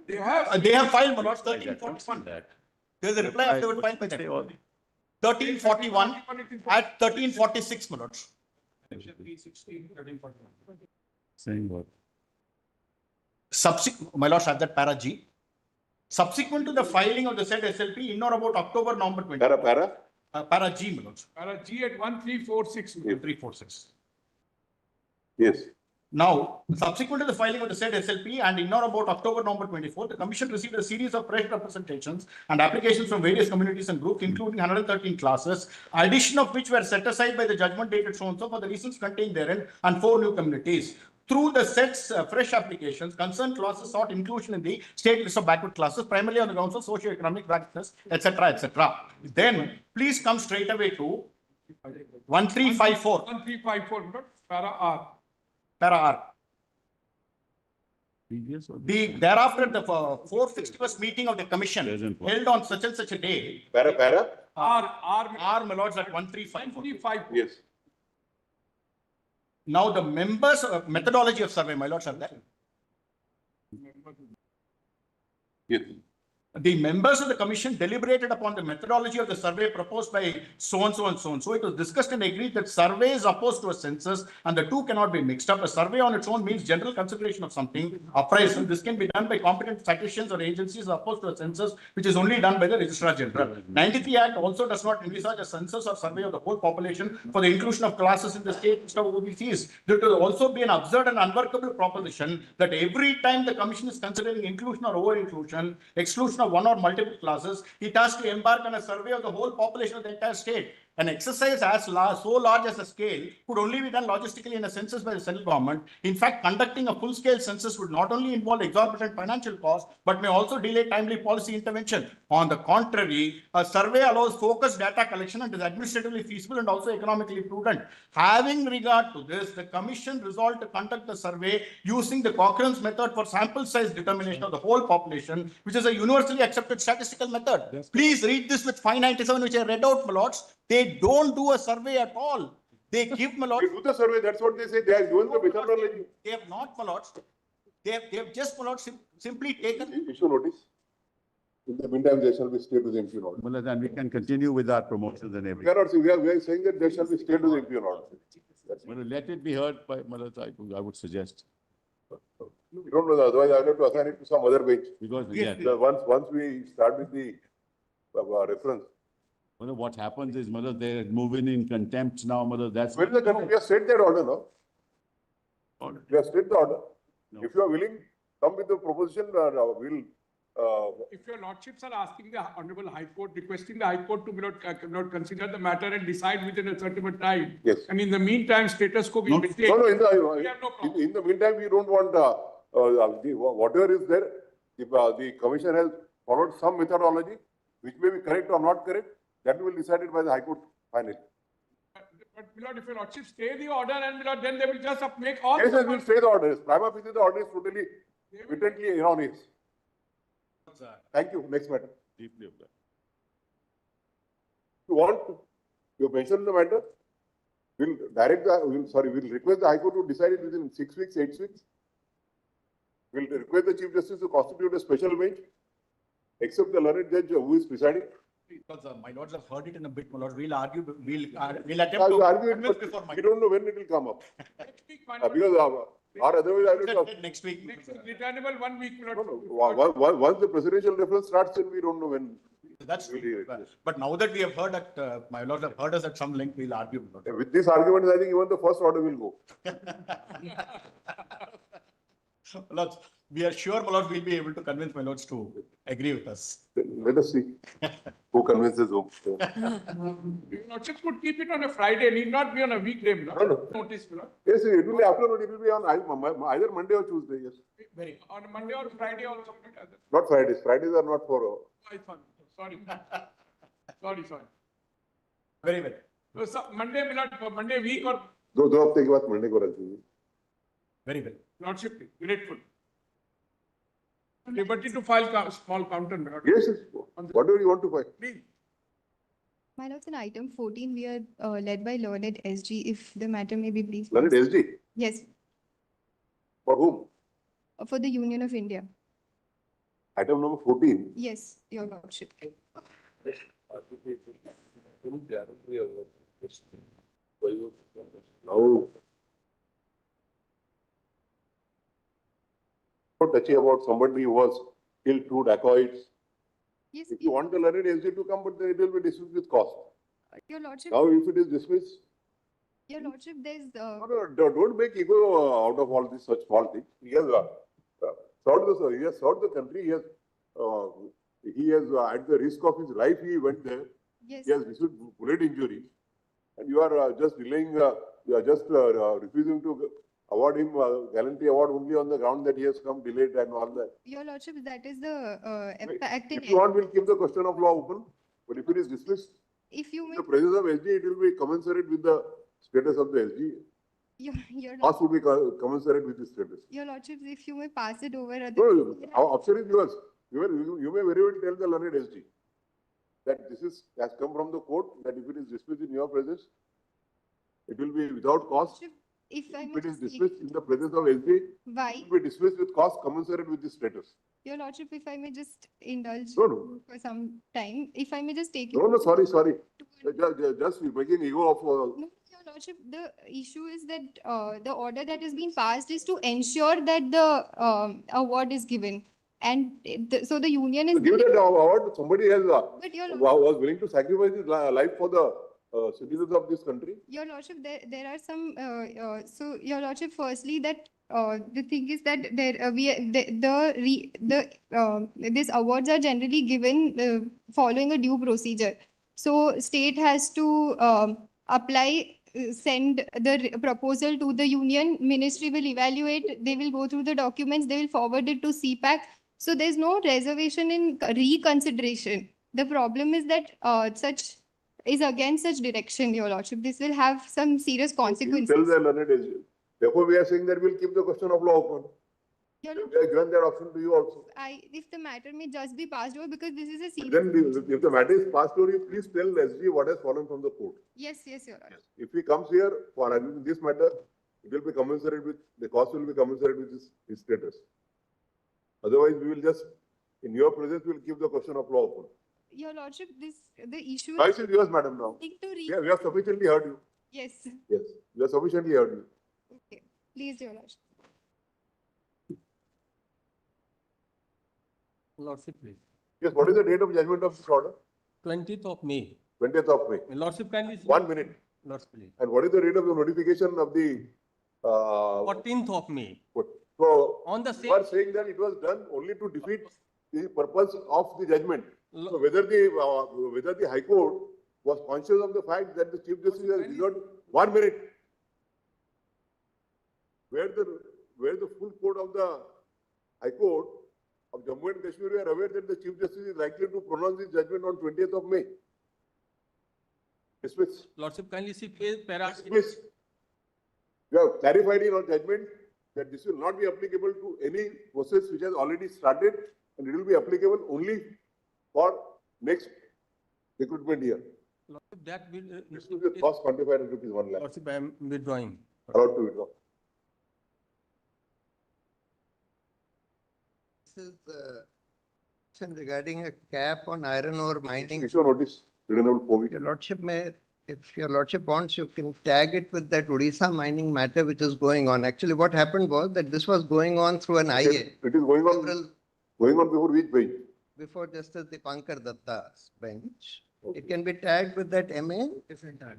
They have. They have filed, my lords, 1341. There's a reply affidavit filed by them. 1341 at 1346, my lords. Saying what? My lords, have that para G. Subsequent to the filing of the said SLP in or about October, November 20. Para G, my lords. Para G at 1346. 1346. Yes. Now, subsequent to the filing of the said SLP and in or about October, November 24, the Commission received a series of fresh representations and applications from various communities and groups, including 113 classes, addition of which were set aside by the judgment dated so and so for the reasons contained therein, and 4 new communities. Through the sets fresh applications, concerned classes sought inclusion in the state list of backward classes, primarily on the grounds of socio-economic backwardness, etc., etc. Then, please come straight away to 1354. 1354, para R. Para R. Thereafter, the 461st meeting of the commission held on such and such a day. Para? R, my lords, at 1354. Yes. Now, the members, methodology of survey, my lords, are there. Yes. The members of the commission deliberated upon the methodology of the survey proposed by so and so and so and so. It was discussed and agreed that survey is opposed to a census and the two cannot be mixed up. A survey on its own means general consideration of something, appraisal. This can be done by competent statisticians or agencies opposed to a census, which is only done by the Registrar General. 93 Act also does not envisage a census or survey of the whole population for the inclusion of classes in the state list of OBCs. There will also be an absurd and unworkable proposition that every time the commission is considering inclusion or over-inclusion, exclusion of one or multiple classes, it has to embark on a survey of the whole population of the entire state. An exercise as so large as a scale could only be done logistically in a census by the central government. In fact, conducting a full-scale census would not only involve exorbitant financial costs, but may also delay timely policy intervention. On the contrary, a survey allows focused data collection and is administratively feasible and also economically prudent. Having regard to this, the Commission resolved to conduct the survey using the Cochrane's method for sample size determination of the whole population, which is a universally accepted statistical method. Please read this with 597, which I read out, my lords. They don't do a survey at all. They give, my lords. They do the survey, that's what they say. They have given the methodology. They have not, my lords. They have just, my lords, simply taken. Issue notice. In the meantime, there shall be stay to the MP order. Well, then we can continue with our promotions and everything. We are saying that there shall be stay to the MP order. Well, let it be heard by I would suggest. We don't know, otherwise I will have to assign it to some other bench. Because Once we start with the reference. Well, what happens is, mother, they're moving in contempt now, mother. That's Where is the contempt? We have state that order now. We have state the order. If you are willing, come with the proposition. We'll. If your lordships are asking the Honorable High Court, requesting the High Court to not consider the matter and decide within a certain time. Yes. And in the meantime, status quo be maintained. No, We have no problem. in the meantime, we don't want whatever is there. If the commission has followed some methodology, which may be correct or not correct, that will be decided by the High Court finally. But Lord, if your lordship stay the order and Lord, then they will just make all. Yes, we'll stay the order. Prima facie, the order is totally, patently erroneous. Thank you. Next matter. deeply observed. You want, you mentioned the matter, we'll request the High Court to decide it within 6 weeks, 8 weeks. We'll request the Chief Justice to constitute a special bench, except the learned judge who is presiding. Because my lords have heard it in a bit, my lord. We'll argue, we'll attempt We to argue it, convince but before my. we don't know when it will come up. Next week, Because or otherwise I will have. Next week. returnable 1 week. Once the presidential reference starts, then we don't know when. That's true. But now that we have heard that, my lords have heard us at some length, we'll argue. my lord. With these arguments, I think even the first order will go. Lords, we are sure, my lord, we'll be able to convince my lords to agree with us. Let us see who convinces whom. Your lordship could keep it on a Friday, need not be on a weekday. No. Notice, Lord. Yes, it will be afternoon. It will be on either Monday or Tuesday. Yes. Very. On a Monday or Friday or something like that. Not Fridays. Fridays are not for. Sorry. Sorry. Very well. So Monday, Monday week or. दो हफ्ते के बाद Monday को रख दीजिए. Very well. Lordship, grateful. Liberty to file small counter. Yes. Whatever you want to file. Please. My lords, in item 14, we are led by learned SG. If the matter may be brief. Learned SG? Yes, For whom? for the Union of India. Item number 14. Yes, your lordship. Now, not touchy about somebody who was killed through dacoits. Yes, If you want the learned SG to come, but then it will be dismissed with cost. your lordship. Now, if it is dismissed, Your lordship, there's don't make ego out of all this such small things. He has served the country. He has at the risk of his life, he went there. Yes. He has received bullet injuries, and you are just delaying. You are just refusing to award him gallantry award only on the ground that he has come delayed and all that. Your lordship, that is the fact. If you want, we'll keep the question of law open. But if it is dismissed, If you in may, the presence of SG, it will be commensurate with the status of the SG. your Cost will be commensurate with the status. Your lordship, if you may pass it over. No, our option is yours. You may very well tell the learned SG that this has come from the court, that if it is dismissed in your presence, it will be without cost. If I may If it is just dismissed in the presence of SG, Why? it will be dismissed with cost commensurate with the status. Your lordship, if I may just indulge No. for some time, if I may just take No, sorry. Just making ego of. No, your lordship, the issue is that the order that has been passed is to ensure that the award is given. And so the union is. Give that award. Somebody has But your was willing to sacrifice his life for the citizens of this country. Your lordship, there are some, so your lordship, firstly, that the thing is that these awards are generally given following a due procedure. So state has to apply, send the proposal to the union, ministry will evaluate, they will go through the documents, they will forward it to CPAC. So there's no reservation in reconsideration. The problem is that such is against such direction, your lordship. This will have some serious consequences. Tell the learned SG. Therefore, we are saying that we'll keep the question of law open. We have given that option to you also. If the matter may just be passed over, because this is a serious. Then if the matter is passed over, you please tell SG what has fallen from the court. Yes, your lordship. If he comes here for handling this matter, it will be commensurate with, the cost will be commensurate with his status. Otherwise, we will just, in your presence, we will keep the question of law open. Your lordship, the issue. Choice is yours, madam, now. Yeah, we have sufficiently heard you. Yes. Yes, we have sufficiently heard you. Okay, please, your lordship. Lordship, please. Yes, what is the date of judgment of this order? 20th of May. 20th of May. Lordship, can we? 1 minute. Lordship, please. And what is the date of the notification of the? 14th of May. So, On the same. you are saying that it was done only to defeat the purpose of the judgment. So whether the High Court was conscious of the fact that the Chief Justice has reserved 1 minute, where the full court of the High Court of Jammu and Kashmir are aware that the Chief Justice is likely to pronounce his judgment on 20th of May. Dismiss. Lordship, kindly see page para. Dismiss. You have clarified in our judgment that this will not be applicable to any process which has already started, and it will be applicable only for next recruitment year. Lordship, that will. This will be cost quantified at rupees 1 lakh. Lordship, I am withdrawing. Allowed to withdraw. This is regarding a cap on iron ore mining. Issue notice. Your lordship may, if your lordship wants, you can tag it with that Odisha mining matter which is going on. Actually, what happened was that this was going on through an IA. It is going on before which bench? Before Justice Dipankar Datta's bench. It can be tagged with that MA. Different tag.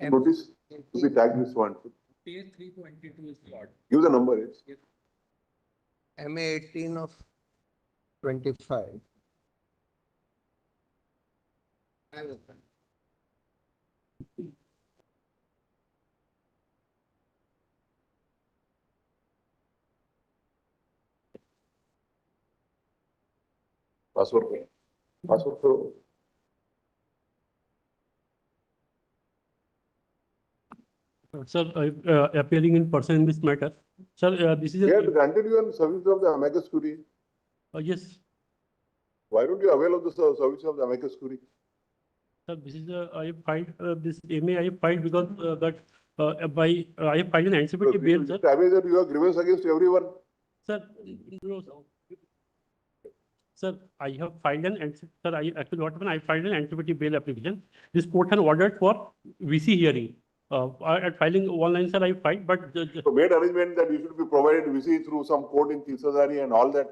Notice to be tagged this one. Page 322 is Lord. Give the number. It's MA 18 of 25. Password. Password. Sir, appearing in person in this matter. Sir, this is. They have granted you on service of the amicus curiae. Yes. Why don't you avail of the service of the amicus curiae? Sir, this is I filed this MA I filed because I have filed an anticipated bail, sir. That you have grievance against everyone. Sir, no, sir, I have filed sir, actually what happened, I filed an anticipated bail application. This court has ordered for VC hearing. At filing online, sir, I filed, but So made arrangement that you should be provided VC through some court in Tisazari and all that.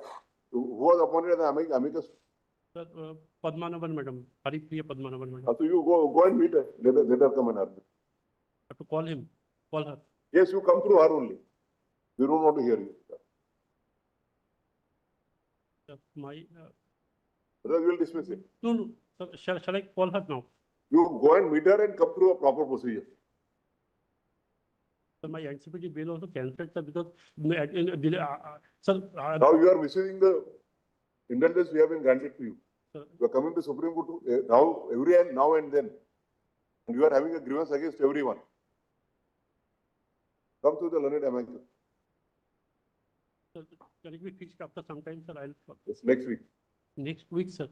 Who was appointed as the amicus? sir, Padmanabhan madam, Haripriya Padmanabhan madam. So you go and meet her. Let her come and argue. I have to call her. Yes, you come through her only. We don't want to hear you. My Otherwise, we will dismiss it. no, sir, shall I call her now? You go and meet her and come through a proper procedure. Sir, my anticipated bail also cancelled, sir, because sir. Now you are misusing the indulgence we have been granted to you. Sir. You are coming to Supreme Court now and then. And you are having a grievance against everyone. Come to the learned amicus. Sir, can it be fixed after some time, sir? It's next week. Next week, sir.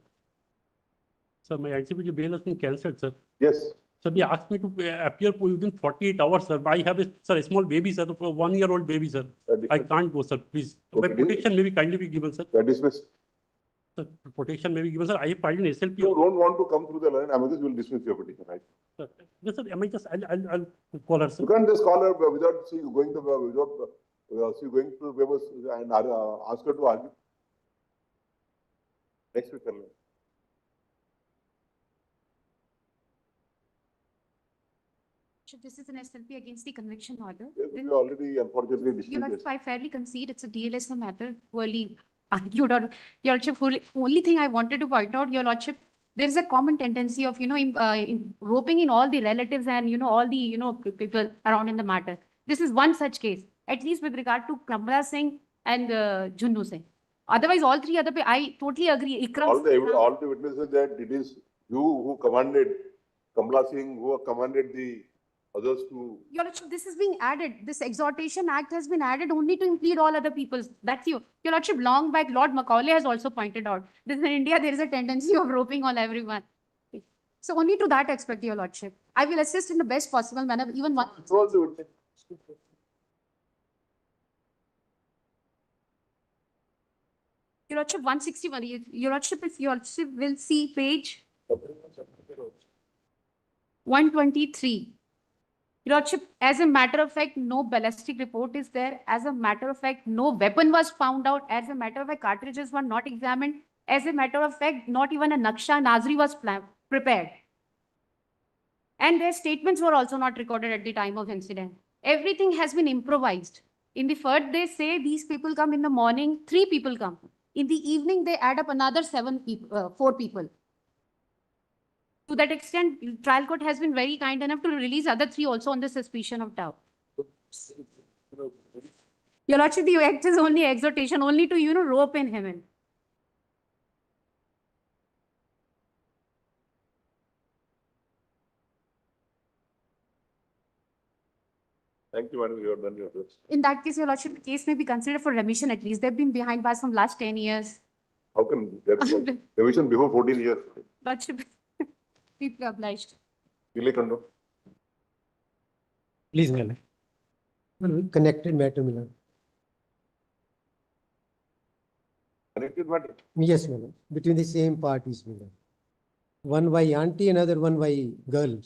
Sir, my anticipated bail has been cancelled, sir. Yes. Sir, they asked me to appear within 48 hours, sir. I have a small baby, sir, a 1-year-old baby, sir. I can't go, sir, please. My protection may be kindly be given, sir. That dismiss. Sir, protection may be given, sir. I have filed an SLP. You don't want to come through the learned amicus, we will dismiss your petition, right? Sir, yes, sir, I'll call her, sir. You can't just call her without going to the papers and ask her to argue. Next week, sir. This is an SLP against the conviction order. Yes, we already unfortunately Your dismissed Lordship, I fairly concede it's a DLSA matter, poorly argued. Or, Your Lordship, only thing I wanted to point out, Your Lordship, there is a common tendency of, roping in all the relatives and, all the, people around in the matter. This is one such case, at least with regard to Kamala Singh and Junnu Singh. Otherwise, all three other, I totally agree. Ikram, all the witnesses that it is you who commanded Kamala Singh, who commanded the others to. Your Lordship, this is being added. This Exhortation Act has been added only to impede all other peoples. That's you. Your Lordship, long back, Lord Macaulay has also pointed out this in India, there is a tendency of roping on everyone. So only to that aspect, Your Lordship. I will assist in the best possible manner, even one. Your Lordship, 161. Your Lordship, if Your Lordship will see page 123. Your Lordship, as a matter of fact, no ballistic report is there. As a matter of fact, no weapon was found out. As a matter of fact, cartridges were not examined. As a matter of fact, not even a Naksha Nazri was prepared. And their statements were also not recorded at the time of incident. Everything has been improvised. In the first, they say these people come in the morning, 3 people come. In the evening, they add up another 4 people. To that extent, trial court has been very kind enough to release other 3 also on the suspicion of doubt. Your Lordship, the act is only exhortation, only to, rope in him in. Thank you, madam. You have done your best. In that case, Your Lordship, the case may be considered for remission at least. They've been behind bars from last 10 years. How can there be revision before 14 years? Lordship, people obliged. Kando. Please, madam. Connected matter, madam. Connected matter? Yes, madam. Between the same parties, madam. One by auntie, another one by girl,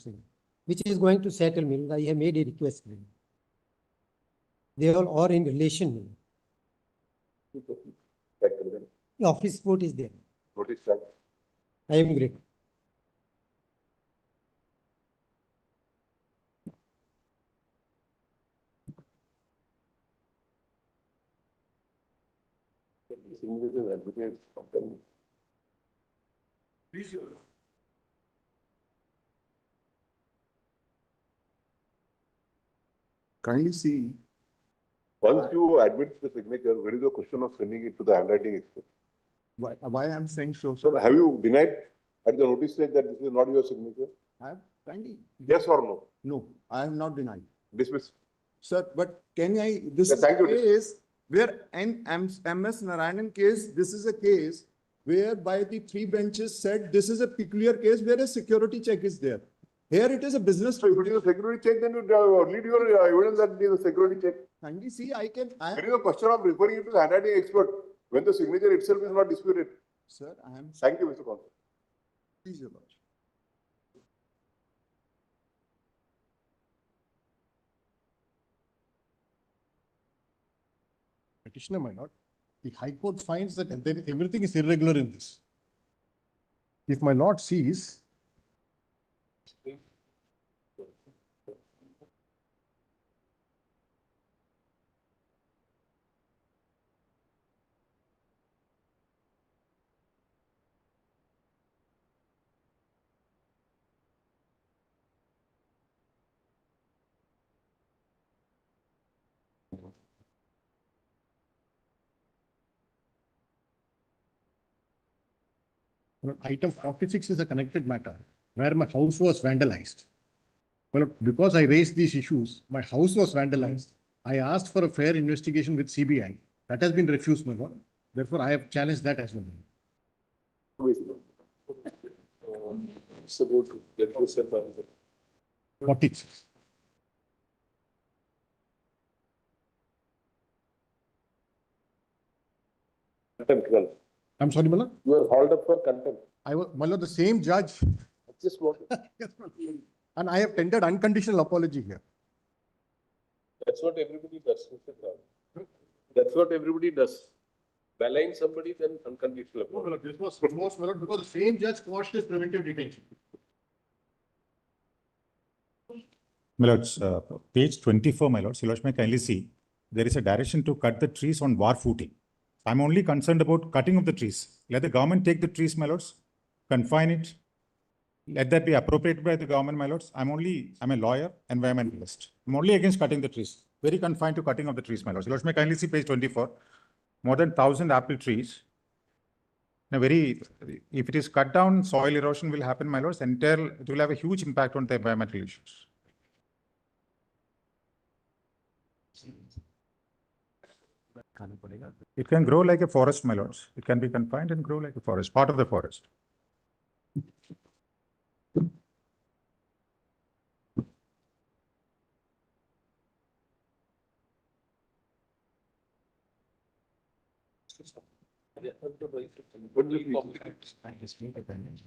which is going to settle, madam. I have made a request, madam. They all are in relation, madam. The office report is there. Notice that. I am great. Kindly see. Once you admit the signature, where is the question of sending it to the handwriting expert? Why I'm saying so? So have you denied at the notice stage that this is not your signature? I have kindly. Yes or no? No, I have not denied. Dismiss. Sir, but can this Yeah, thank you. case where in MS Narayanan case, this is a case whereby the three benches said this is a peculiar case where a security check is there. Here it is a business. So if it is a security check, then you lead your evidence that it is a security check. And we see, It is a question of referring it to the handwriting expert when the signature itself is not disputed. Sir, I am. Thank you, Mr. Consul. Please, Your Lordship. Petitioner, my lord, the High Court finds that everything is irregular in this. If my lord sees, item 46 is a connected matter where my house was vandalized. Well, because I raised these issues, my house was vandalized. I asked for a fair investigation with CBI. That has been refused, my lord. Therefore, I have challenged that as well. It's about to get yourself. 46. I'm sorry, Mala. You are hauled up for contempt. I was, Mala, the same judge. Just what? Yes, Mala. And I have tendered unconditional apology here. That's what everybody does, Mr. Ram. That's what everybody does. Malign somebody, then unconditional apology. This was proposed, my lord, because the same judge quashed his preventive detention. My lords, page 24, my lords, Your Lordship may kindly see, there is a direction to cut the trees on war footing. I'm only concerned about cutting of the trees. Let the government take the trees, my lords, confine it. Let that be appropriated by the government, my lords. I'm a lawyer, environmentalist. I'm only against cutting the trees. Very confined to cutting of the trees, my lords. Your Lordship may kindly see page 24. More than 1,000 apple trees. If it is cut down, soil erosion will happen, my lords. It will have a huge impact on the environmental issues. It can grow like a forest, my lords. It can be confined and grow like a forest, part of the forest.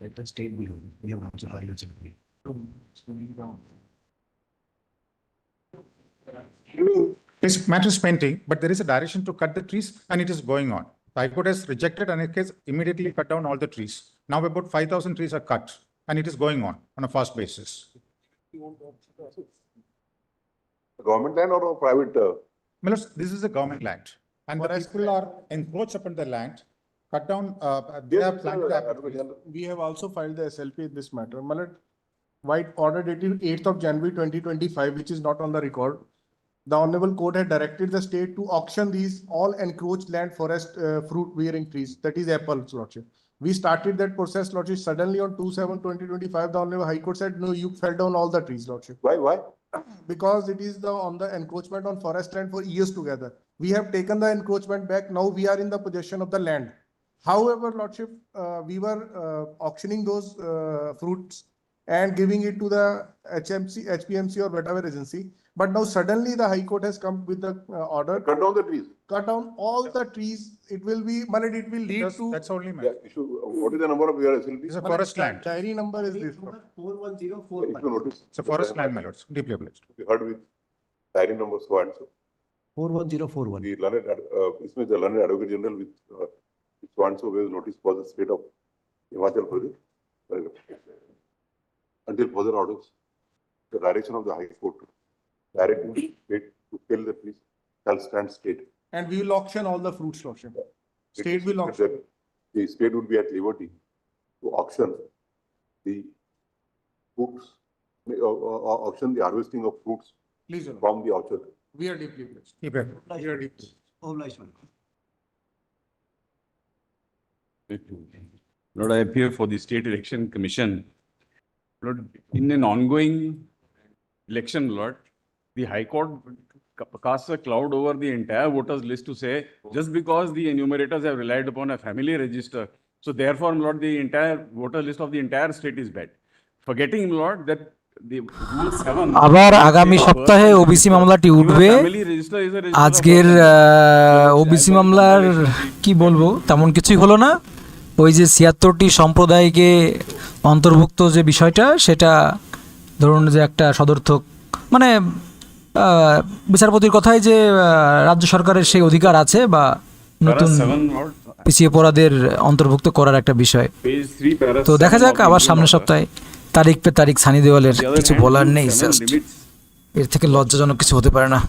Let the state below. We have also violated. This matter is pending, but there is a direction to cut the trees and it is going on. The High Court has rejected and it has immediately cut down all the trees. Now about 5,000 trees are cut and it is going on a fast basis. Government land or a private? This is a government land and the people are encroached upon the land, cut down, they have planted apple trees. We have also filed the SLP in this matter. Malad, White order dated 8th of January 2025, which is not on the record. The Honorable Court had directed the state to auction these all encroached land forest fruit bearing trees, that is apples, Lordship. We started that process, Lordship. Suddenly on 2/7/2025, the Honorable High Court said, no, you fell down all the trees, Lordship. Why? Because it is on the encroachment on forest land for years together. We have taken the encroachment back. Now we are in the possession of the land. However, Lordship, we were auctioning those fruits and giving it to the HPMC or whatever agency. But now suddenly the High Court has come with the order. Cut down the trees. Cut down all the trees. It will be, it will lead to. That's only my. Yeah, what is the number of your SLP? It's a forest land. Diary number is this. 41041. It's a forest land, my lords, deeply obliged. We heard with diary number so and so. 41041. The learned Advocate General with so and so was notice for the state of Himachal Pradesh. Until further orders, the direction of the High Court directing the state to kill the trees shall stand state. And we will auction all the fruits, Lordship. State will auction. The state would be at liberty to auction the fruits, auction the harvesting of fruits Please, Lord. from the orchard. We are deeply blessed. Keep it. We are deeply. Lord, I appear for the State Election Commission. Lord, in an ongoing election, Lord, the High Court casts a cloud over the entire voters list to say, just because the enumerators have relied upon a family register, So therefore, my lord, the entire voter list of the entire state is bad. Forgetting, my lord, that the rule 7. আবার আগামী সপ্তাহে OBC মামলাটি উঠবে। আজকের OBC মামলার কি বলবো, তেমন কিছুই হলো না। ওই যে ৭৬টি সম্প্রদায়কে অন্তর্ভুক্ত যে বিষয়টা, সেটা ধরুন যে একটা সদর্থক, মানে বিচারপতির কথাই যে রাজ্য সরকারের সেই অধিকার আছে বা নতুন পিছিয়ে পড়াদের অন্তর্ভুক্ত করার একটা বিষয়। তো দেখা যাক আবার সামনের সপ্তাহে। তারিখ পে তারিখ সানি দেওয়ালের কিছু বলার নেই, জাস্ট এর থেকে লজ্জাজনক কিছু হতে পারে না।